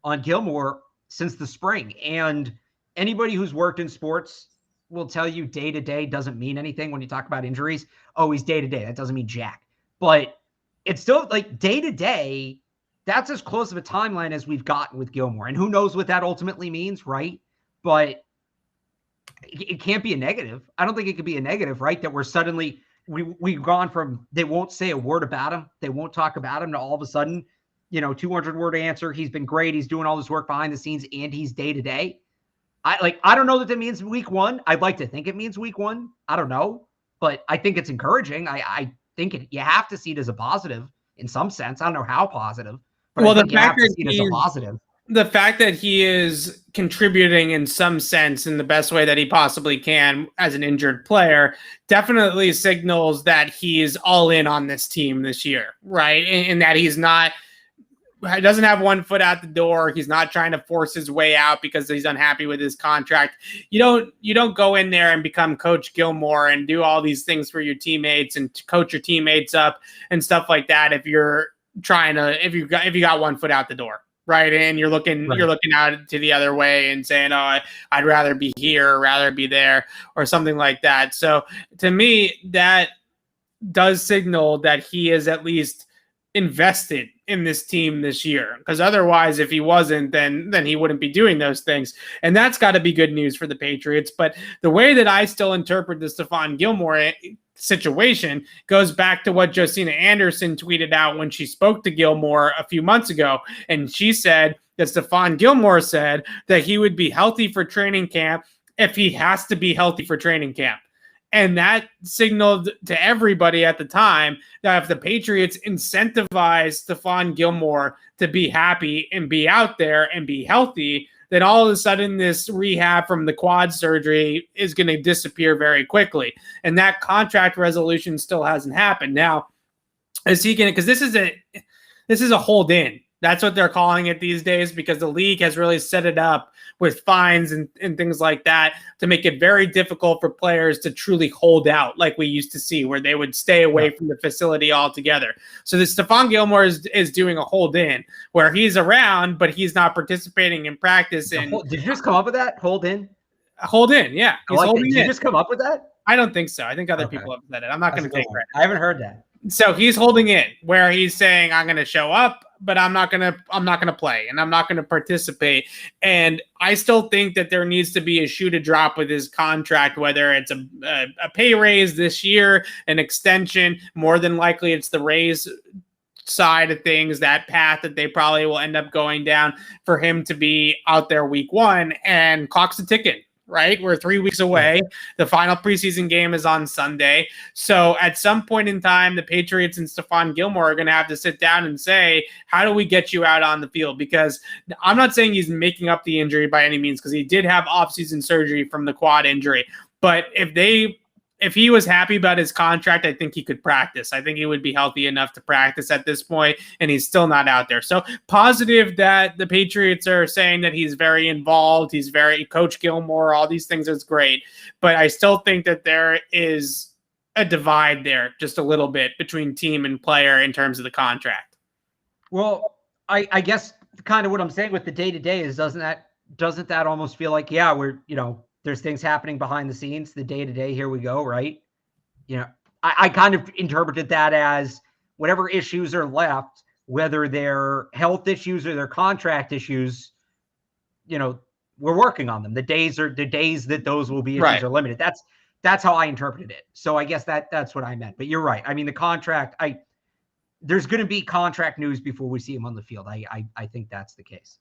on Gilmore since the spring. And anybody who's worked in sports will tell you day to day doesn't mean anything when you talk about injuries. Oh, he's day to day. That doesn't mean jack. But it's still like day to day. That's as close of a timeline as we've gotten with Gilmore. And who knows what that ultimately means, right? But it can't be a negative. I don't think it could be a negative, right? That we're suddenly, we've gone from they won't say a word about him, they won't talk about him, to all of a sudden, 200-word answer. He's been great. He's doing all this work behind the scenes, and he's day to day. I don't know that means week 1. I'd like to think it means week 1. I don't know, but I think it's encouraging. I think you have to see it as a positive in some sense. I don't know how positive. But the fact that he's a positive. The fact that he is contributing in some sense in the best way that he possibly can as an injured player definitely signals that he's all in on this team this year, right? And that he doesn't have one foot out the door. He's not trying to force his way out because he's unhappy with his contract. You don't go in there and become Coach Gilmore and do all these things for your teammates and coach your teammates up and stuff like that if you got one foot out the door, right? And you're looking out to the other way and saying, oh, I'd rather be here or rather be there or something like that. So to me, that does signal that he is at least invested in this team this year, because otherwise, if he wasn't, then he wouldn't be doing those things. And that's got to be good news for the Patriots. But the way that I still interpret the Stephon Gilmore situation goes back to what Josina Anderson tweeted out when she spoke to Gilmore a few months ago. And she said that Stephon Gilmore said that he would be healthy for training camp if he has to be healthy for training camp. And that signaled to everybody at the time that if the Patriots incentivize Stephon Gilmore to be happy and be out there and be healthy, then all of a sudden this rehab from the quad surgery is going to disappear very quickly. And that contract resolution still hasn't happened. Now, is he going to, because this is a hold in. That's what they're calling it these days, because the league has really set it up with fines and things like that to make it very difficult for players to truly hold out like we used to see, where they would stay away from the facility altogether. So the Stephon Gilmore is doing a hold in where he's around, but he's not participating in practice. And did you just come up with that? Hold in? Hold in, yeah. He's holding in. Did you just come up with that? I don't think so. I think other people have said it. I'm not going to take credit. I haven't heard that. So he's holding in, where he's saying, I'm going to show up, but I'm not going to play and I'm not going to participate. And I still think that there needs to be a shoe to drop with his contract, whether it's a pay raise this year, an extension. More than likely it's the raise side of things, that path that they probably will end up going down for him to be out there week 1, and clock's a ticking. right? We're 3 weeks away. The final preseason game is on Sunday. So at some point in time, the Patriots and Stephon Gilmore are going to have to sit down and say, how do we get you out on the field? Because I'm not saying he's making up the injury by any means, because he did have offseason surgery from the quad injury. But if he was happy about his contract, I think he could practice. I think he would be healthy enough to practice at this point, and he's still not out there. So positive that the Patriots are saying that he's very involved. He's very Coach Gilmore, all these things is great. But I still think that there is a divide there just a little bit between team and player in terms of the contract. Well, I guess kind of what I'm saying with the day-to-day is doesn't that almost feel like, yeah, we're, there's things happening behind the scenes, the day-to-day, here we go, right? I kind of interpreted that as whatever issues are left, whether they're health issues or they're contract issues, we're working on them. The days that those will be issues are limited. That's how I interpreted it. So I guess that's what I meant. But you're right. I mean, the contract, there's going to be contract news before we see him on the field. I think that's the case.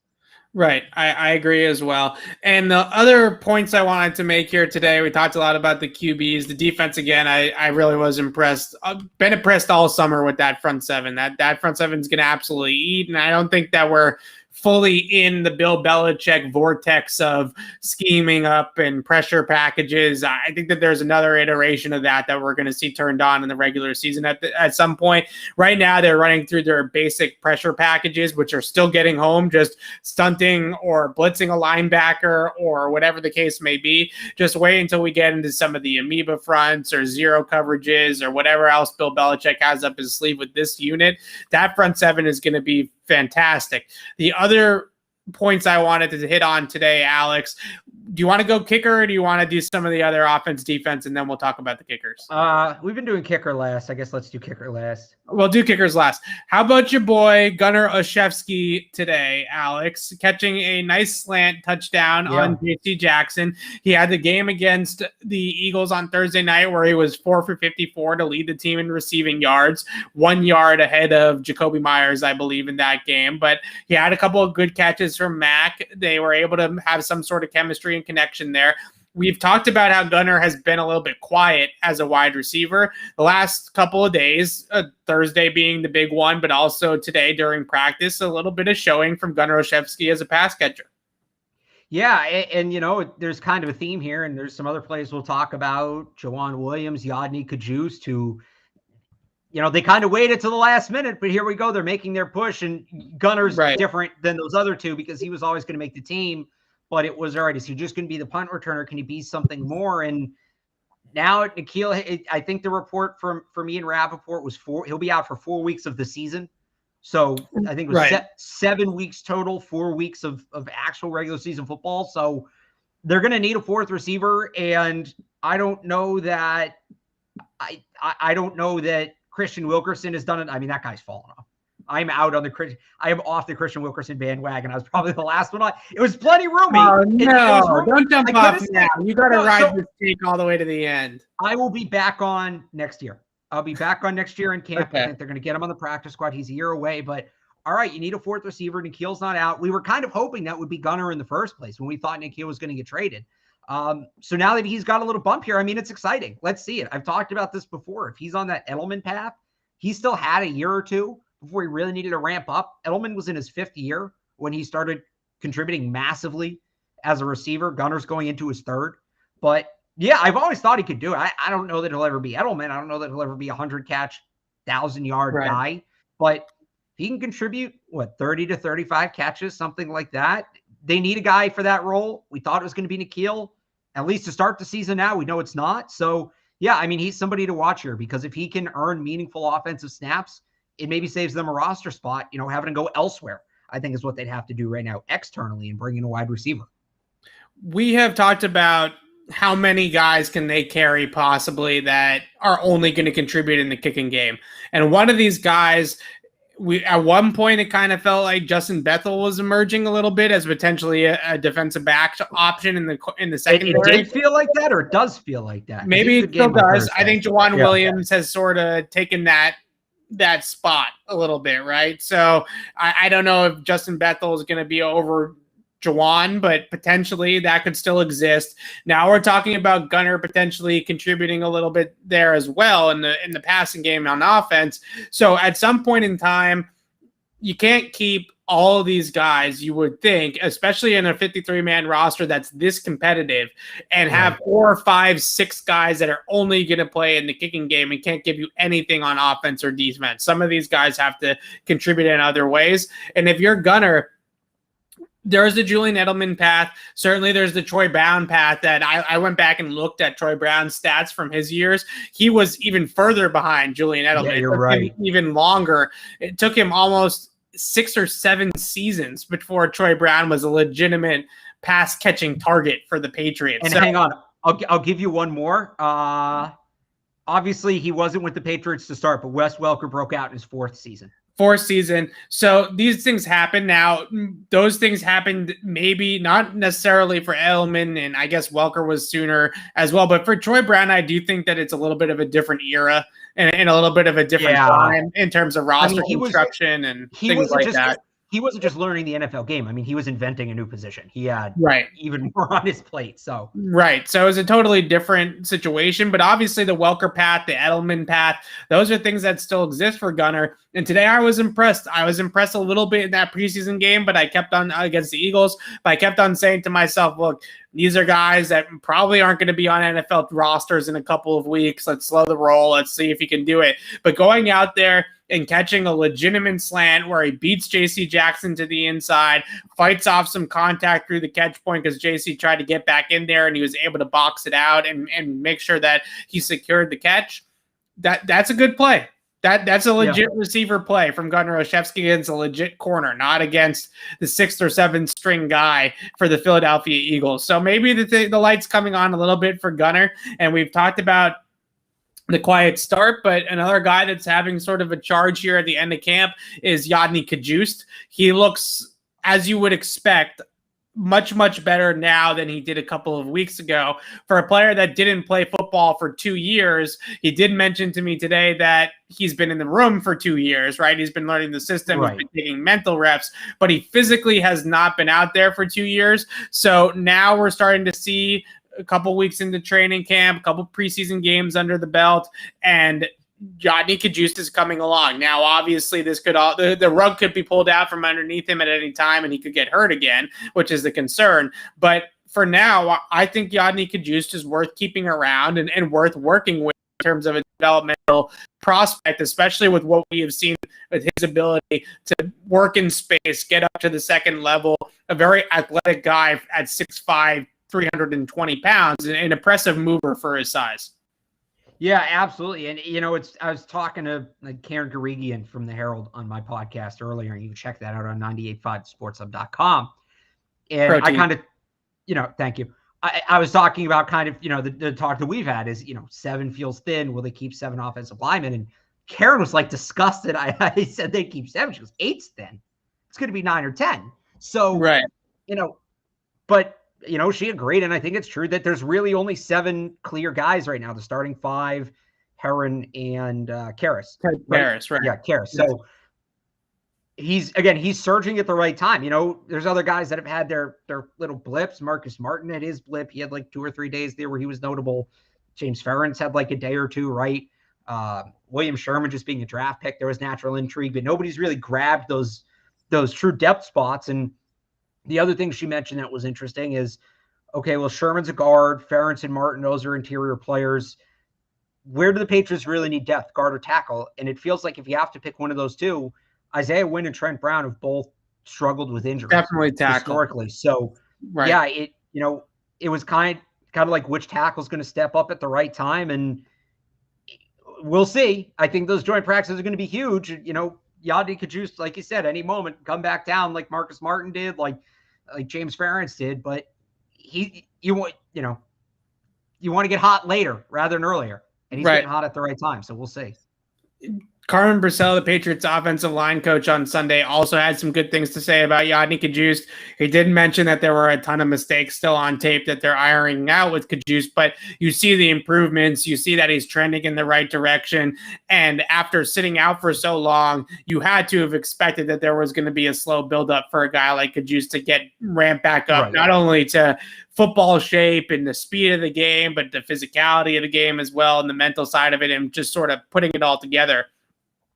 Right. I agree as well. And the other points I wanted to make here today, we talked a lot about the QBs, the defense. Again, I really was impressed. I've been impressed all summer with that front seven. That front seven is going to absolutely eat. And I don't think that we're fully in the Bill Belichick vortex of scheming up and pressure packages. I think that there's another iteration of that we're going to see turned on in the regular season at some point. Right now, they're running through their basic pressure packages, which are still getting home, just stunting or blitzing a linebacker or whatever the case may be. Just wait until we get into some of the amoeba fronts or zero coverages or whatever else Bill Belichick has up his sleeve with this unit. That front seven is going to be fantastic. The other points I wanted to hit on today, Alex, do you want to go kicker or do you want to do some of the other offense, defense, and then we'll talk about the kickers? We've been doing kicker last. I guess let's do kicker last. We'll do kickers last. How about your boy Gunnar Olszewski today, Alex, catching a nice slant touchdown on J.C. Jackson. He had the game against the Eagles on Thursday night where he was 4 for 54 to lead the team in receiving yards, 1 yard ahead of Jacoby Myers, I believe, in that game. But he had a couple of good catches from Mac. They were able to have some sort of chemistry and connection there. We've talked about how Gunnar has been a little bit quiet as a wide receiver the last couple of days, Thursday being the big one, but also today during practice, a little bit of showing from Gunnar Olszewski as a pass catcher. Yeah, and there's kind of a theme here, and there's some other players we'll talk about, Jawan Williams, Yodny Kajus, to, they kind of waited to the last minute, but here we go. They're making their push, and Gunnar's different than those other two because he was always going to make the team. But it was, all right, is he just going to be the punt returner? Can he be something more? And now Nikhil, I think the report from me and Rappaport was he'll be out for 4 weeks of the season. So I think it was 7 weeks total, 4 weeks of actual regular season football. So they're going to need a fourth receiver. And I don't know that I don't know that Christian Wilkerson has done it. I mean, that guy's fallen off. I'm out on I am off the Christian Wilkerson bandwagon. I was probably the last one on. It was plenty roomy. Oh, no, don't jump off now. You got to ride this take all the way to the end. I will be back on next year. I'll be back on next year in camp. Okay. I think they're going to get him on the practice squad. He's a year away, but all right, you need a fourth receiver. Nikhil's not out. We were kind of hoping that would be Gunnar in the first place when we thought Nikhil was going to get traded. So now that he's got a little bump here, I mean, it's exciting. Let's see it. I've talked about this before. If he's on that Edelman path, he still had a year or two before he really needed to ramp up. Edelman was in his 5th year when he started contributing massively as a receiver. Gunnar's going into his 3rd. But yeah, I've always thought he could do it. I don't know that he'll ever be Edelman. I don't know that he'll ever be a 100-catch, 1,000-yard guy. But if he can contribute, 30 to 35 catches, something like that. They need a guy for that role. We thought it was going to be Nikhil, at least to start the season now. We know it's not. So, yeah, I mean, he's somebody to watch here because if he can earn meaningful offensive snaps, it maybe saves them a roster spot, having to go elsewhere, I think is what they'd have to do right now externally and bring in a wide receiver. We have talked about how many guys can they carry possibly that are only going to contribute in the kicking game. And one of these guys, at one point, it kind of felt like Justin Bethel was emerging a little bit as potentially a defensive back option in the secondary. It did feel like that, or it does feel like that? Maybe it still does. I think Jawan Williams has sort of taken that spot a little bit, right? So I don't know if Justin Bethel is going to be over Juwan, but potentially that could still exist. Now we're talking about Gunner potentially contributing a little bit there as well in the passing game on offense. So at some point in time, you can't keep all of these guys, you would think, especially in a 53-man roster that's this competitive, and have 4, 5, 6 guys that are only going to play in the kicking game and can't give you anything on offense or defense. Some of these guys have to contribute in other ways. And if you're Gunner, there's the Julian Edelman path. Certainly there's the Troy Brown path that I went back and looked at Troy Brown's stats from his years. He was even further behind Julian Edelman. Yeah, you're right. Even longer. It took him almost 6 or 7 seasons before Troy Brown was a legitimate pass catching target for the Patriots. And hang on, I'll give you one more. Obviously he wasn't with the Patriots to start, but Wes Welker broke out in his 4th season. So these things happen. Now, those things happened maybe not necessarily for Edelman, and I guess Welker was sooner as well. But for Troy Brown, I do think that it's a little bit of a different era and a little bit of a different time in terms of roster construction and things like that. He wasn't just learning the NFL game. I mean, he was inventing a new position. He had even more on his plate. So So it was a totally different situation. But obviously the Welker path, the Edelman path, those are things that still exist for Gunner. And today I was impressed. I was impressed a little bit in that preseason game, but I kept on against the Eagles. But I kept on saying to myself, look, these are guys that probably aren't going to be on NFL rosters in a couple of weeks. Let's slow the roll. Let's see if he can do it. But going out there and catching a legitimate slant where he beats J.C. Jackson to the inside, fights off some contact through the catch point because J.C. tried to get back in there and he was able to box it out and make sure that he secured the catch. That's a good play. That's a legit receiver play from Gunnar Olszewski against a legit corner, not against the 6th or 7th string guy for the Philadelphia Eagles. So maybe the light's coming on a little bit for Gunnar, and we've talked about the quiet start, but another guy that's having sort of a charge here at the end of camp is Yodny Kajust. He looks, as you would expect, much, much better now than he did a couple of weeks ago. For a player that didn't play football for 2 years, he did mention to me today that he's been in the room for 2 years, right? He's been learning the system, he's been taking mental reps, but he physically has not been out there for 2 years. So now we're starting to see a couple weeks into training camp, a couple preseason games under the belt, and Yodny Kajust is coming along. Now, obviously, this could the rug could be pulled out from underneath him at any time, and he could get hurt again, which is the concern. But for now, I think Yodny Kajust is worth keeping around and worth working with in terms of a developmental prospect, especially with what we have seen with his ability to work in space, get up to the second level, a very athletic guy at 6'5", 320 pounds, an impressive mover for his size. Yeah, absolutely. And, I was talking to Karen Garigian from the Herald on my podcast earlier, and you can check that out on 985sportshub.com. And Protein. I kind of, thank you. I was talking about kind of, the talk that we've had is, 7 feels thin. Will they keep 7 offensive linemen? And Karen was like disgusted. I said they keep 7. She goes, 8's thin. It's going to be 9 or 10. So, but she agreed, and I think it's true that there's really only 7 clear guys right now. The starting 5, Heron and Karras. Karras, right? Yeah, Karras. So he's surging at the right time. There's other guys that have had their little blips. Marcus Martin had his blip. He had like 2 or 3 days there where he was notable. James Ferentz had like a day or two, right? William Sherman just being a draft pick, there was natural intrigue, but nobody's really grabbed those true depth spots. And the other thing she mentioned that was interesting is, okay, well, Sherman's a guard, Ferentz and Martin, those are interior players. Where do the Patriots really need depth, guard or tackle? And it feels like if you have to pick one of those two, Isaiah Wynn and Trent Brown have both struggled with injuries. Definitely tackle. Historically. So, it was kind of like which tackle is going to step up at the right time. And we'll see. I think those joint practices are going to be huge. Yodny Kajust, like you said, any moment come back down like Marcus Martin did, like James Ferentz did, but you want to get hot later rather than earlier, and he's getting hot at the right time. So we'll see. Carmen Brissell, the Patriots offensive line coach on Sunday, also had some good things to say about Yodny Kajust. He did mention that there were a ton of mistakes still on tape that they're ironing out with Kajust, but you see the improvements. You see that he's trending in the right direction. And after sitting out for so long, you had to have expected that there was going to be a slow buildup for a guy like Kajust to get ramped back up, not only to football shape and the speed of the game, but the physicality of the game as well, and the mental side of it, and just sort of putting it all together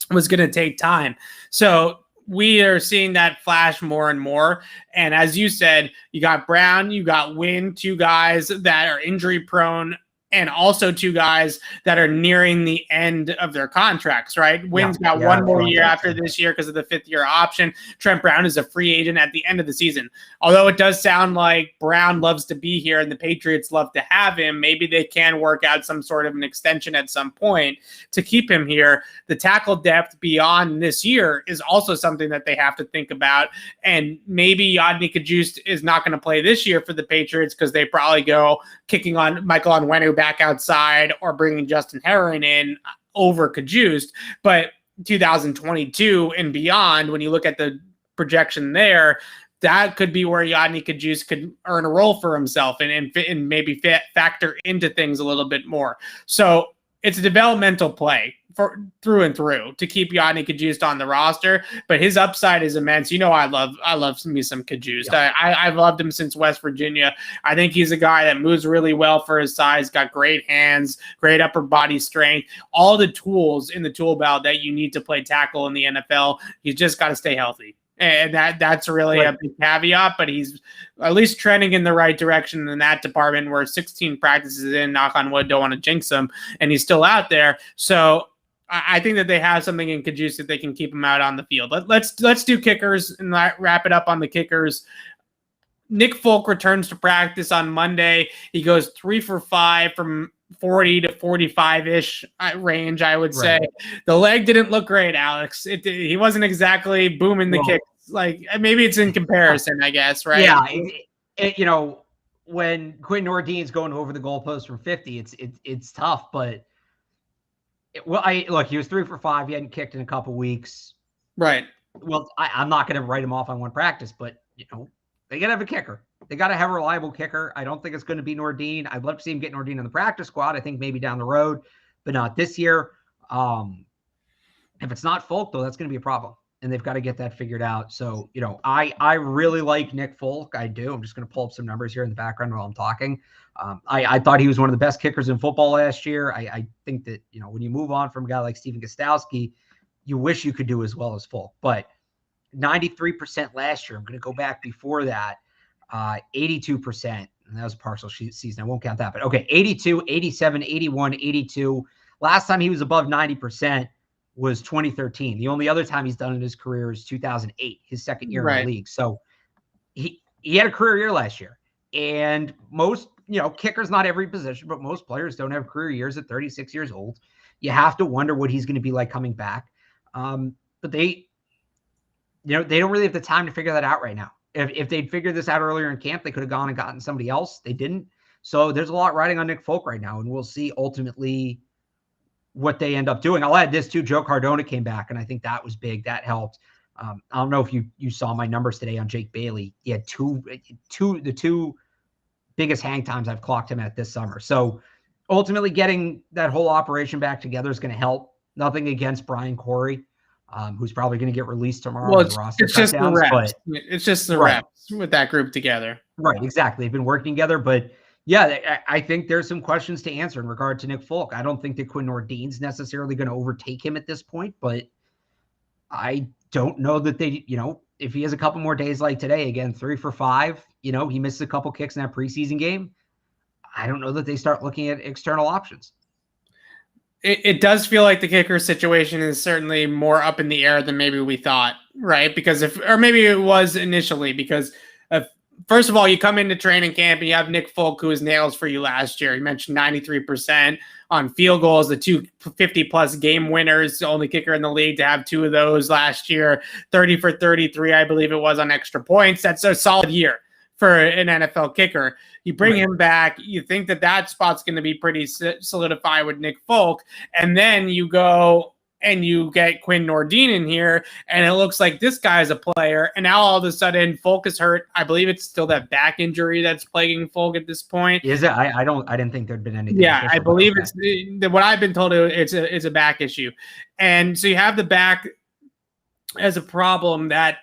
was going to take time. So we are seeing that flash more and more. And as you said, you got Brown, you got Wynn, two guys that are injury prone, and also two guys that are nearing the end of their contracts, right? Wynn's got one more year after this year because of the 5th-year option. Trent Brown is a free agent at the end of the season. Although it does sound like Brown loves to be here and the Patriots love to have him, maybe they can work out some sort of an extension at some point to keep him here. The tackle depth beyond this year is also something that they have to think about. And maybe Yodny Kajust is not going to play this year for the Patriots because they probably go kicking on Michael Onwenu back outside or bringing Justin Herron in over Kajust. But 2022 and beyond, when you look at the projection there, that could be where Yodny Kajust could earn a role for himself and maybe factor into things a little bit more. So it's a developmental play for through and through to keep Yodny Kajust on the roster, but his upside is immense. You know, I love me some Kajust. Yeah. I've loved him since West Virginia. I think he's a guy that moves really well for his size, got great hands, great upper body strength, all the tools in the tool belt that you need to play tackle in the NFL. He's just got to stay healthy. And that's really a big caveat, but he's at least trending in the right direction in that department. Where 16 practices in, knock on wood, don't want to jinx him, and he's still out there. So I think that they have something in Kajust that they can keep him out on the field. Let's do kickers and wrap it up on the kickers. Nick Folk returns to practice on Monday. He goes 3 for 5 from 40 to 45-ish range, I would say. The leg didn't look great, Alex. He wasn't exactly booming the kick. Like, maybe it's in comparison, I guess, right? Yeah, you know, when Quinn Ordean's going over the goalpost from 50, it's tough, but look, he was 3 for 5. He hadn't kicked in a couple weeks. Right. Well, I'm not going to write him off on one practice, but, you know, they got to have a kicker. They got to have a reliable kicker. I don't think it's going to be Nordin. I'd love to see him get Nordin on the practice squad. I think maybe down the road, but not this year. If it's not Folk, though, that's going to be a problem, and they've got to get that figured out. So, you know, I really like Nick Folk. I do. I'm just going to pull up some numbers here in the background while I'm talking. I thought he was one of the best kickers in football last year. I think that, you know, when you move on from a guy like Steven Gostowski, you wish you could do as well as Folk. But 93% last year. I'm going to go back before that. 82%. And that was a partial season. I won't count that. But okay, 82, 87, 81, 82. Last time he was above 90% was 2013. The only other time he's done in his career is 2008, his second year in the league. So he had a career year last year. And most, you know, kickers, not every position, but most players don't have career years at 36 years old. You have to wonder what he's going to be like coming back. But they, you know, they don't really have the time to figure that out right now. If they'd figured this out earlier in camp, they could have gone and gotten somebody else. They didn't. So there's a lot riding on Nick Folk right now, and we'll see ultimately what they end up doing. I'll add this too. Joe Cardona came back, and I think that was big. That helped. I don't know if you saw my numbers today on Jake Bailey. He had the two biggest hang times I've clocked him at this summer. So ultimately getting that whole operation back together is going to help. Nothing against Brian Corey, who's probably going to get released tomorrow. Well, it's just the reps. It's just the reps with that group together. Right, exactly. They've been working together, but yeah, I think there's some questions to answer in regard to Nick Folk. I don't think that Quinn Ordean's necessarily going to overtake him at this point, but I don't know that they, you know, if he has a couple more days like today, again, 3 for 5, you know, he missed a couple kicks in that preseason game. I don't know that they start looking at external options. It does feel like the kicker situation is certainly more up in the air than maybe we thought, right? Because or maybe it was initially, because first of all, you come into training camp and you have Nick Folk, who was nails for you last year. You mentioned 93% on field goals, the 2 50-plus game winners, the only kicker in the league to have 2 of those last year, 30 for 33, I believe it was, on extra points. That's a solid year for an NFL kicker. You bring him back, you think that spot's going to be pretty solidified with Nick Folk, and then you go and you get Quinn Nordin in here, and it looks like this guy's a player. And now all of a sudden, Folk is hurt. I believe it's still that back injury that's plaguing Folk at this point. Is it? I didn't think there'd been anything. Yeah, official, I believe okay. it's what I've been told. It's a back issue, and so you have the back as a problem. That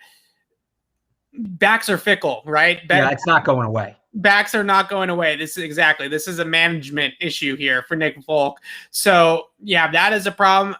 backs are fickle, right? Yeah, it's not going away. Backs are not going away. This is a management issue here for Nick Folk. So yeah, that is a problem.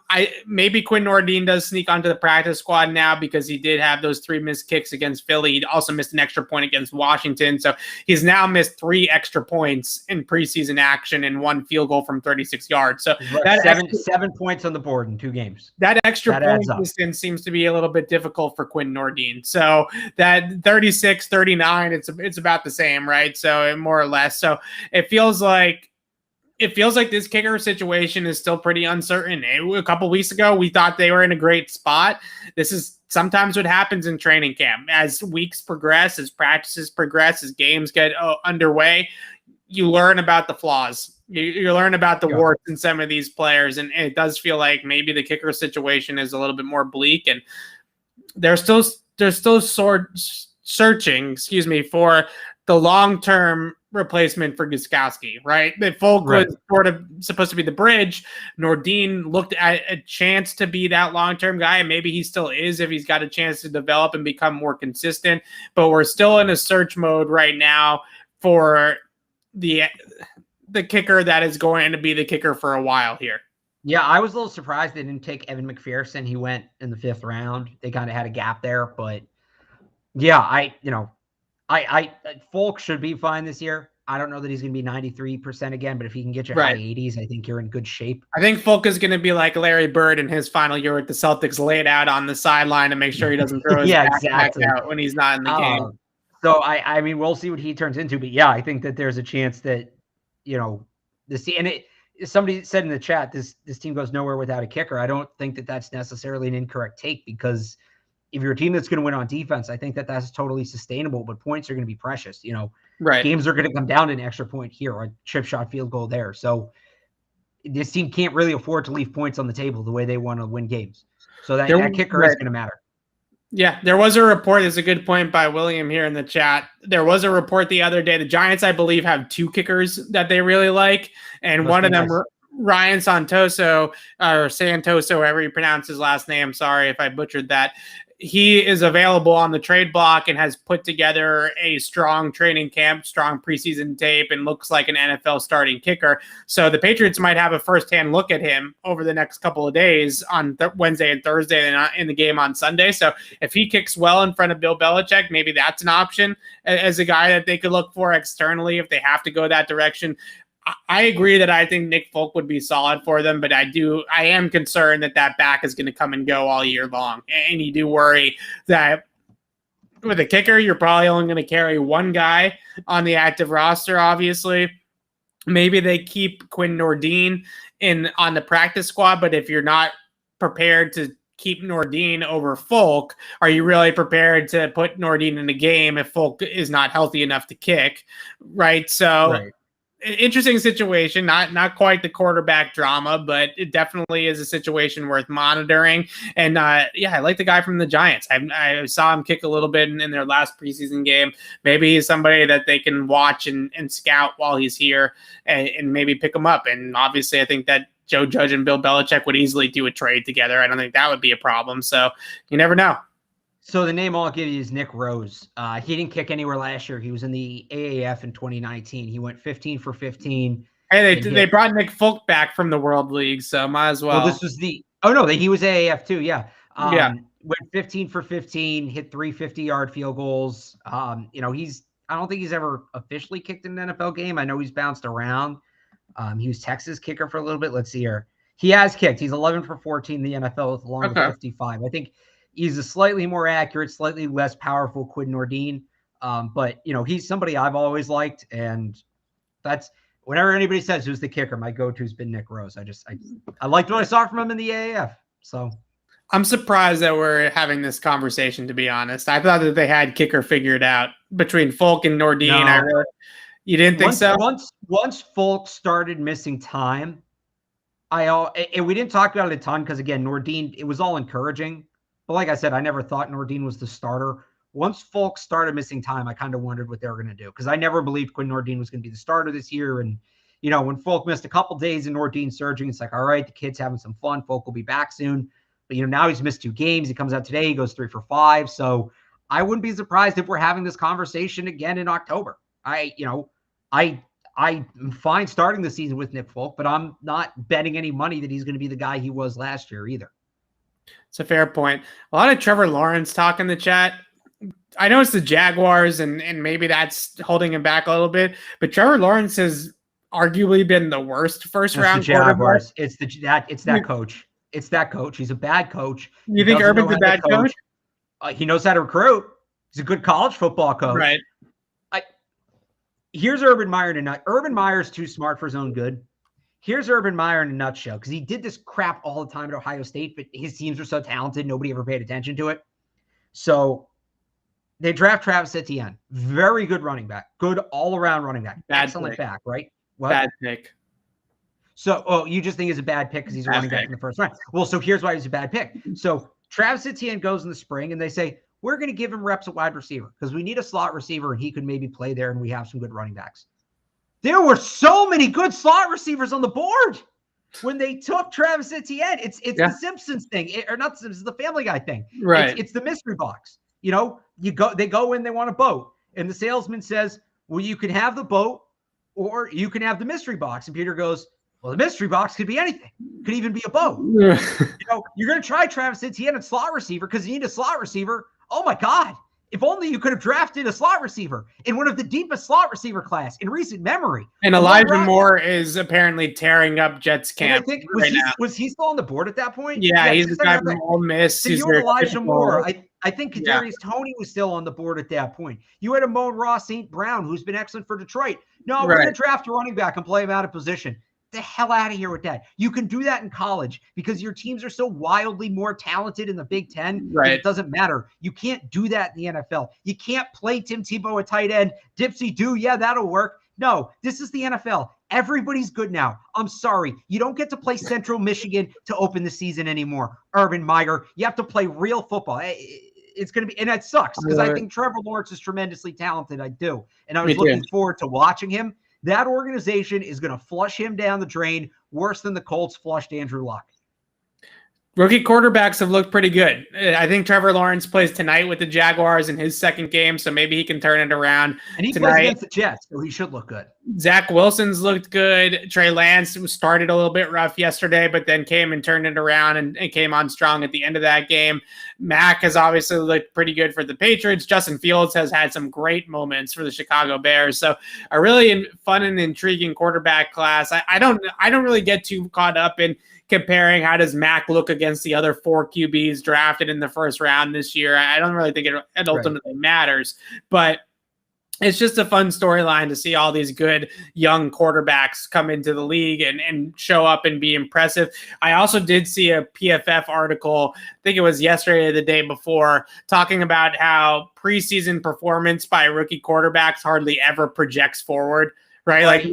Maybe Quinn Nordin does sneak onto the practice squad now because he did have those 3 missed kicks against Philly. He also missed an extra point against Washington. So he's now missed 3 extra points in preseason action and 1 field goal from 36 yards. So that seven points on the board in 2 games. That extra point distance seems to be a little bit difficult for Quinn Nordin. So that 36, 39, it's about the same, right? So more or less. So it feels like this kicker situation is still pretty uncertain. A couple weeks ago, we thought they were in a great spot. This is sometimes what happens in training camp. As weeks progress, as practices progress, as games get underway, you learn about the flaws. You learn about the warts in some of these players, and it does feel like maybe the kicker situation is a little bit more bleak, and they're still searching, for the long-term replacement for Gostkowski, right? That Folk was sort of supposed to be the bridge. Nordin looked at a chance to be that long-term guy, and maybe he still is if he's got a chance to develop and become more consistent. But we're still in a search mode right now for the kicker that is going to be the kicker for a while here. Yeah, I was a little surprised they didn't take Evan McPherson. He went in the 5th round. They kind of had a gap there, but yeah, I Folk should be fine this year. I don't know that he's going to be 93% again, but if he can get you high 80s, I think you're in good shape. I think Folk is going to be like Larry Bird in his final year with the Celtics, laid out on the sideline to make sure he doesn't throw his back out when he's not in the game. So I mean, we'll see what he turns into, but yeah, I think that there's a chance that, somebody said in the chat, this team goes nowhere without a kicker. I don't think that that's necessarily an incorrect take, because if you're a team that's going to win on defense, I think that that's totally sustainable, but points are going to be precious. Games are going to come down to an extra point here or a chip shot field goal there. So this team can't really afford to leave points on the table the way they want to win games. So that kicker is going to matter. Yeah, there was a report. There's a good point by William here in the chat. There was a report the other day. The Giants, I believe, have 2 kickers that they really like, and one of them, Ryan Santoso, or Santoso, however you pronounce his last name. Sorry if I butchered that. He is available on the trade block and has put together a strong training camp, strong preseason tape, and looks like an NFL starting kicker. So the Patriots might have a firsthand look at him over the next couple of days on Wednesday and Thursday, and in the game on Sunday. So if he kicks well in front of Bill Belichick, maybe that's an option as a guy that they could look for externally if they have to go that direction. I agree that I think Nick Folk would be solid for them, but I am concerned that back is going to come and go all year long. And you do worry that with a kicker, you're probably only going to carry 1 guy on the active roster, obviously. Maybe they keep Quinn Nordin on the practice squad, but if you're not prepared to keep Nordin over Folk, are you really prepared to put Nordin in the game if Folk is not healthy enough to kick, right? So interesting situation, not quite the quarterback drama, but it definitely is a situation worth monitoring. And I like the guy from the Giants. I saw him kick a little bit in their last preseason game. Maybe he's somebody that they can watch and scout while he's here and maybe pick him up. And obviously I think that Joe Judge and Bill Belichick would easily do a trade together. I don't think that would be a problem. So you never know. So the name I'll give you is Nick Rose. He didn't kick anywhere last year. He was in the AAF in 2019. He went 15 for 15. Hey, they brought Nick Folk back from the World League, so might as well. Well, this was he was AAF too. Yeah. Went 15 for 15, hit 3 50-yard field goals. I don't think he's ever officially kicked in an NFL game. I know he's bounced around. He was Texas kicker for a little bit. Let's see here. He has kicked. He's 11 for 14 in the NFL with along with 55. I think he's a slightly more accurate, slightly less powerful Quinn Nordin. But, he's somebody I've always liked. And that's whenever anybody says who's the kicker, my go-to has been Nick Rose. I liked what I saw from him in the AAF. So I'm surprised that we're having this conversation, to be honest. I thought that they had kicker figured out between Folk and Nordin. No. You didn't think so? Once Folk started missing time, And we didn't talk about it a ton because, again, Nordin, it was all encouraging. But like I said, I never thought Nordin was the starter. Once Folk started missing time, I kind of wondered what they were going to do because I never believed Quinn Nordin was going to be the starter this year. And, when Folk missed a couple days in Nordin surgery, it's like, all right, the kid's having some fun. Folk will be back soon. But, now he's missed 2 games. He comes out today. He goes 3 for 5. So I wouldn't be surprised if we're having this conversation again in October. I'm fine starting the season with Nick Folk, but I'm not betting any money that he's going to be the guy he was last year either. It's a fair point. A lot of Trevor Lawrence talk in the chat. I know it's the Jaguars, and maybe that's holding him back a little bit, but Trevor Lawrence has arguably been the worst first-round Jaguars. It's that coach. It's that coach. He's a bad coach. You think Urban's a bad coach? He knows how to recruit. He's a good college football coach. Right. Here's Urban Meyer in a nutshell. Urban Meyer's too smart for his own good. Here's Urban Meyer in a nutshell, because he did this crap all the time at Ohio State, but his teams were so talented, nobody ever paid attention to it. So they draft Travis Etienne. Very good running back. Good all-around running back. Excellent back, right? What? Bad pick. So, you just think he's a bad pick because he's a running back in the first round. Well, so here's why he's a bad pick. So Travis Etienne goes in the spring, and they say, we're going to give him reps at wide receiver because we need a slot receiver, and he could maybe play there, and we have some good running backs. There were so many good slot receivers on the board when they took Travis Etienne. It's the Simpsons thing, or not the Simpsons, the Family Guy thing. Right. It's the mystery box. They go in, they want a boat, and the salesman says, well, you can have the boat or you can have the mystery box. And Peter goes, well, the mystery box could be anything. Could even be a boat. You're going to try Travis Etienne at slot receiver because you need a slot receiver. Oh my God. If only you could have drafted a slot receiver in one of the deepest slot receiver class in recent memory. And Elijah Moore is apparently tearing up Jets camp. I think now. Was he still on the board at that point? Yeah, he's the guy from Ole Miss. So you had Elijah Moore. I think Kadarius Toney was still on the board at that point. You had Amon Ross St. Brown, who's been excellent for Detroit. No, we're going to draft a running back and play him out of position. The hell out of here with that. You can do that in college because your teams are so wildly more talented in the Big Ten. Right. It doesn't matter. You can't do that in the NFL. You can't play Tim Tebow at tight end. Dipsy do. Yeah, that'll work. No, this is the NFL. Everybody's good now. I'm sorry. You don't get to play Central Michigan to open the season anymore. Urban Meyer. You have to play real football. It's going to be, and that sucks because I think Trevor Lawrence is tremendously talented. I do. And I was looking forward to watching him. That organization is going to flush him down the drain worse than the Colts flushed Andrew Luck. Rookie quarterbacks have looked pretty good. I think Trevor Lawrence plays tonight with the Jaguars in his second game, so maybe he can turn it around. And he tonight. Plays against the Jets, so he should look good. Zach Wilson's looked good. Trey Lance started a little bit rough yesterday, but then came and turned it around and came on strong at the end of that game. Mack has obviously looked pretty good for the Patriots. Justin Fields has had some great moments for the Chicago Bears. So a really fun and intriguing quarterback class. I don't really get too caught up in comparing how does Mack look against the other 4 QBs drafted in the first round this year. I don't really think it ultimately matters, but it's just a fun storyline to see all these good young quarterbacks come into the league and show up and be impressive. I also did see a PFF article, I think it was yesterday or the day before, talking about how preseason performance by rookie quarterbacks hardly ever projects forward, right? Like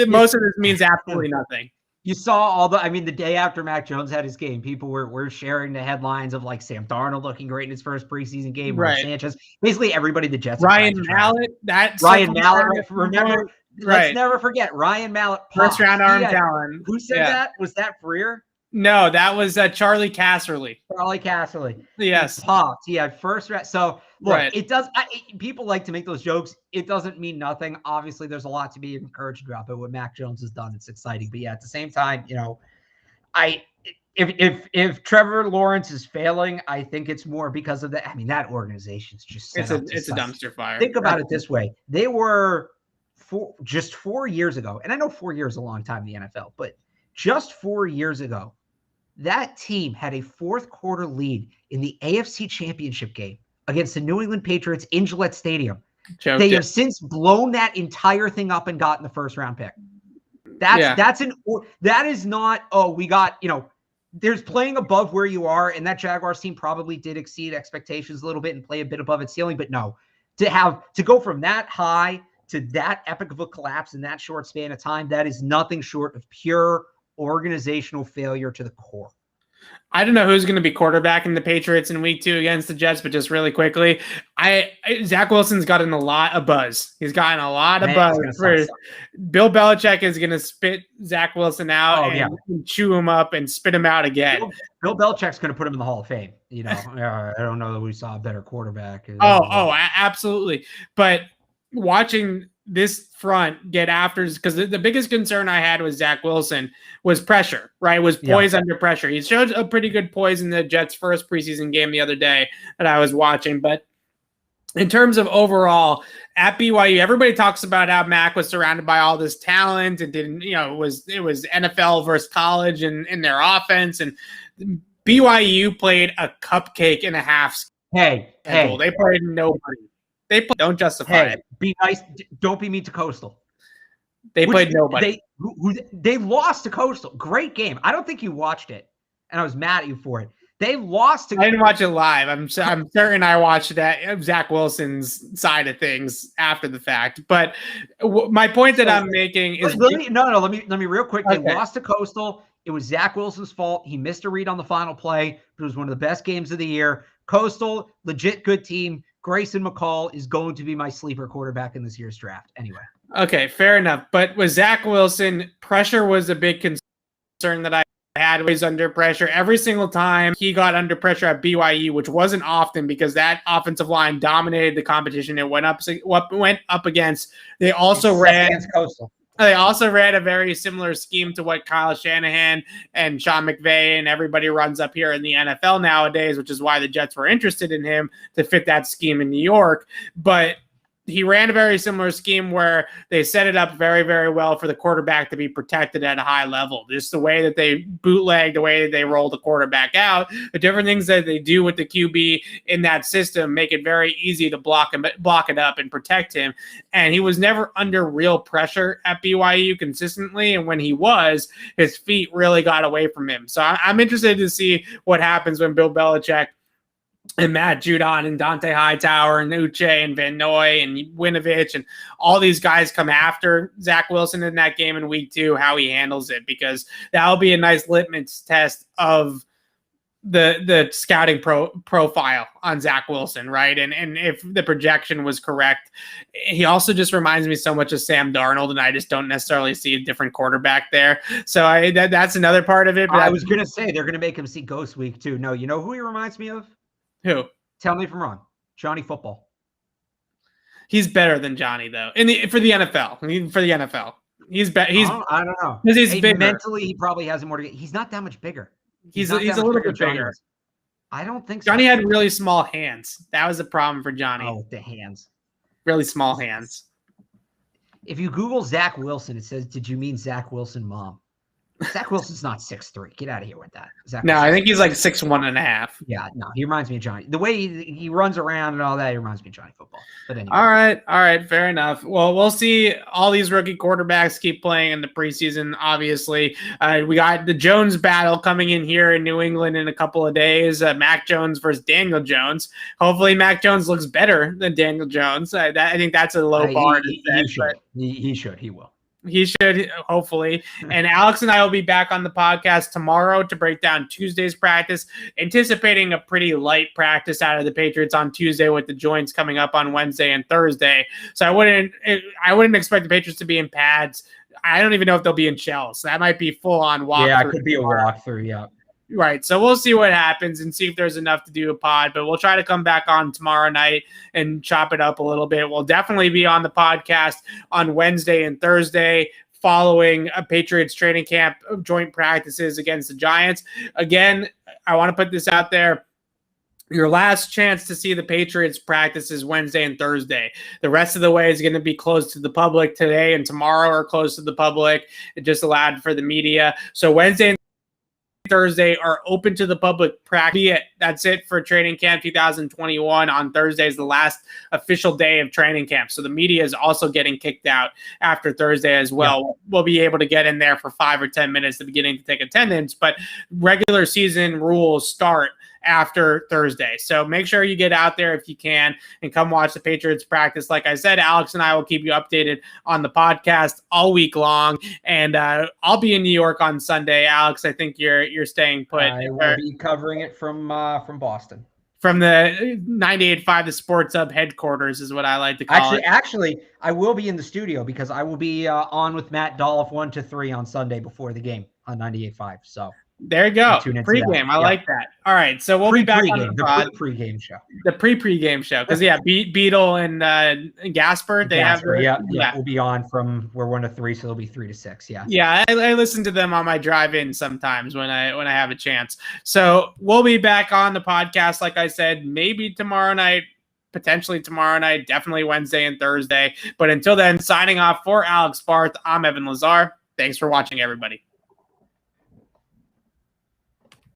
most of this means absolutely nothing. You saw the day after Mac Jones had his game, people were sharing the headlines of like Sam Darnold looking great in his first preseason game, right? Sanchez, basically everybody the Jets. Ryan Mallett, remember? Let's never forget Ryan Mallett. First round arm talent. Who said that? Was that Freer? No, that was Charlie Casserly. Charlie Casserly. Yes. He popped. He had first round. So look, it does. People like to make those jokes. It doesn't mean nothing. Obviously, there's a lot to be encouraged about. But what Mac Jones has done, it's exciting. But yeah, at the same time, if Trevor Lawrence is failing, I think it's more because of that. I mean, that organization's just it's a dumpster fire. Think about it this way: they were just 4 years ago, and I know 4 years is a long time in the NFL, but just 4 years ago, that team had a fourth quarter lead in the AFC Championship game against the New England Patriots in Gillette Stadium. They have since blown that entire thing up and gotten the first round pick. That is not, we got, there's playing above where you are, and that Jaguars team probably did exceed expectations a little bit and play a bit above its ceiling, but no, to go from that high to that epic of a collapse in that short span of time, that is nothing short of pure organizational failure to the core. I don't know who's going to be quarterbacking the Patriots in week 2 against the Jets, but just really quickly, Zach Wilson's gotten a lot of buzz. He's gotten a lot of buzz. Bill Belichick is going to spit Zach Wilson out and chew him up and spit him out again. Bill Belichick's going to put him in the Hall of Fame. You know, I don't know that we saw a better quarterback. Absolutely. But watching this front get after, because the biggest concern I had with Zach Wilson was pressure, right? Was poise under pressure. He showed a pretty good poise in the Jets' first preseason game the other day that I was watching. But in terms of overall at BYU, everybody talks about how Mac was surrounded by all this talent and didn't, it was NFL versus college in their offense, and BYU played a cupcake and a half. They played nobody. Don't justify it. Be nice. Don't be mean to Coastal. They played nobody. They lost to Coastal. Great game. I don't think you watched it, and I was mad at you for it. They lost to. I didn't watch it live. I'm certain I watched that Zach Wilson's side of things after the fact. But my point that I'm making is let me real quick. They lost to Coastal. It was Zach Wilson's fault. He missed a read on the final play. It was one of the best games of the year. Coastal, legit good team. Grayson McCall is going to be my sleeper quarterback in this year's draft. Anyway. Okay, fair enough. But with Zach Wilson, pressure was a big concern that I had. Was under pressure every single time he got under pressure at BYU, which wasn't often because that offensive line dominated the competition it went up against. They also ran against Coastal. They also ran a very similar scheme to what Kyle Shanahan and Sean McVay and everybody runs up here in the NFL nowadays, which is why the Jets were interested in him to fit that scheme in New York. But he ran a very similar scheme where they set it up very, very well for the quarterback to be protected at a high level. Just the way that they bootleg, the way that they roll the quarterback out, the different things that they do with the QB in that system make it very easy to block it up and protect him. And he was never under real pressure at BYU consistently. And when he was, his feet really got away from him. So I'm interested to see what happens when Bill Belichick and Matt Judon and Dante Hightower and Uche and Van Noy and Winovich and all these guys come after Zach Wilson in that game in week 2, how he handles it, because that'll be a nice litmus test of the scouting profile on Zach Wilson, right? And if the projection was correct. He also just reminds me so much of Sam Darnold, and I just don't necessarily see a different quarterback there. So that's another part of it. But I was going to say they're going to make him see Ghost Week too. No, you know who he reminds me of? Who? Tell me if I'm wrong. Johnny Football. He's better than Johnny though. For the NFL, he's better. I don't know. Because he's bigger. Mentally, he probably has more to get. He's not that much bigger. He's a little bit bigger. I don't think so. Johnny had really small hands. That was the problem for Johnny. Oh, the hands. Really small hands. If you Google Zach Wilson, it says, "Did you mean Zach Wilson, mom?" Zach Wilson's not 6'3". Get out of here with that. I think he's like 6'1.5". Yeah, no, he reminds me of Johnny. The way he runs around and all that, he reminds me of Johnny Football. But anyway. All right, fair enough. Well, we'll see all these rookie quarterbacks keep playing in the preseason, obviously. We got the Jones battle coming in here in New England in a couple of days. Mac Jones versus Daniel Jones. Hopefully Mac Jones looks better than Daniel Jones. I think that's a low bar. He should. He will. He should, hopefully. And Alex and I will be back on the podcast tomorrow to break down Tuesday's practice, anticipating a pretty light practice out of the Patriots on Tuesday with the joints coming up on Wednesday and Thursday. So I wouldn't expect the Patriots to be in pads. I don't even know if they'll be in shells. So that might be full-on walkthrough. Yeah, it could be a walkthrough, yeah. Right. So we'll see what happens and see if there's enough to do a pod, but we'll try to come back on tomorrow night and chop it up a little bit. We'll definitely be on the podcast on Wednesday and Thursday following a Patriots training camp joint practices against the Giants. Again, I want to put this out there. Your last chance to see the Patriots practice is Wednesday and Thursday. The rest of the way is going to be closed to the public. Today and tomorrow are closed to the public. It just allowed for the media. So Wednesday and Thursday are open to the public practice. That's it for training camp 2021. On Thursday is the last official day of training camp. So the media is also getting kicked out after Thursday as well. Yeah. We'll be able to get in there for 5 or 10 minutes at the beginning to take attendance, but regular season rules start after Thursday. So make sure you get out there if you can and come watch the Patriots practice. Like I said, Alex and I will keep you updated on the podcast all week long. And I'll be in New York on Sunday. Alex, I think you're staying put. I will be covering it from Boston. From the 98.5, the Sports Hub headquarters is what I like to call it. Actually, I will be in the studio because I will be on with Matt Dolph 1 to 3 on Sunday before the game on 98.5. So there you go. Pre-game. I like that. All right. So we'll be back on the pre-game show. The pre-game show. Because, Beetle and Gasper, they Gasper, have we'll be on from we're 1 to 3, so it'll be 3 to 6. Yeah. Yeah, I listen to them on my drive-in sometimes when I have a chance. So we'll be back on the podcast, like I said, maybe tomorrow night, potentially tomorrow night, definitely Wednesday and Thursday. But until then, signing off for Alex Barth, I'm Evan Lazar. Thanks for watching, everybody.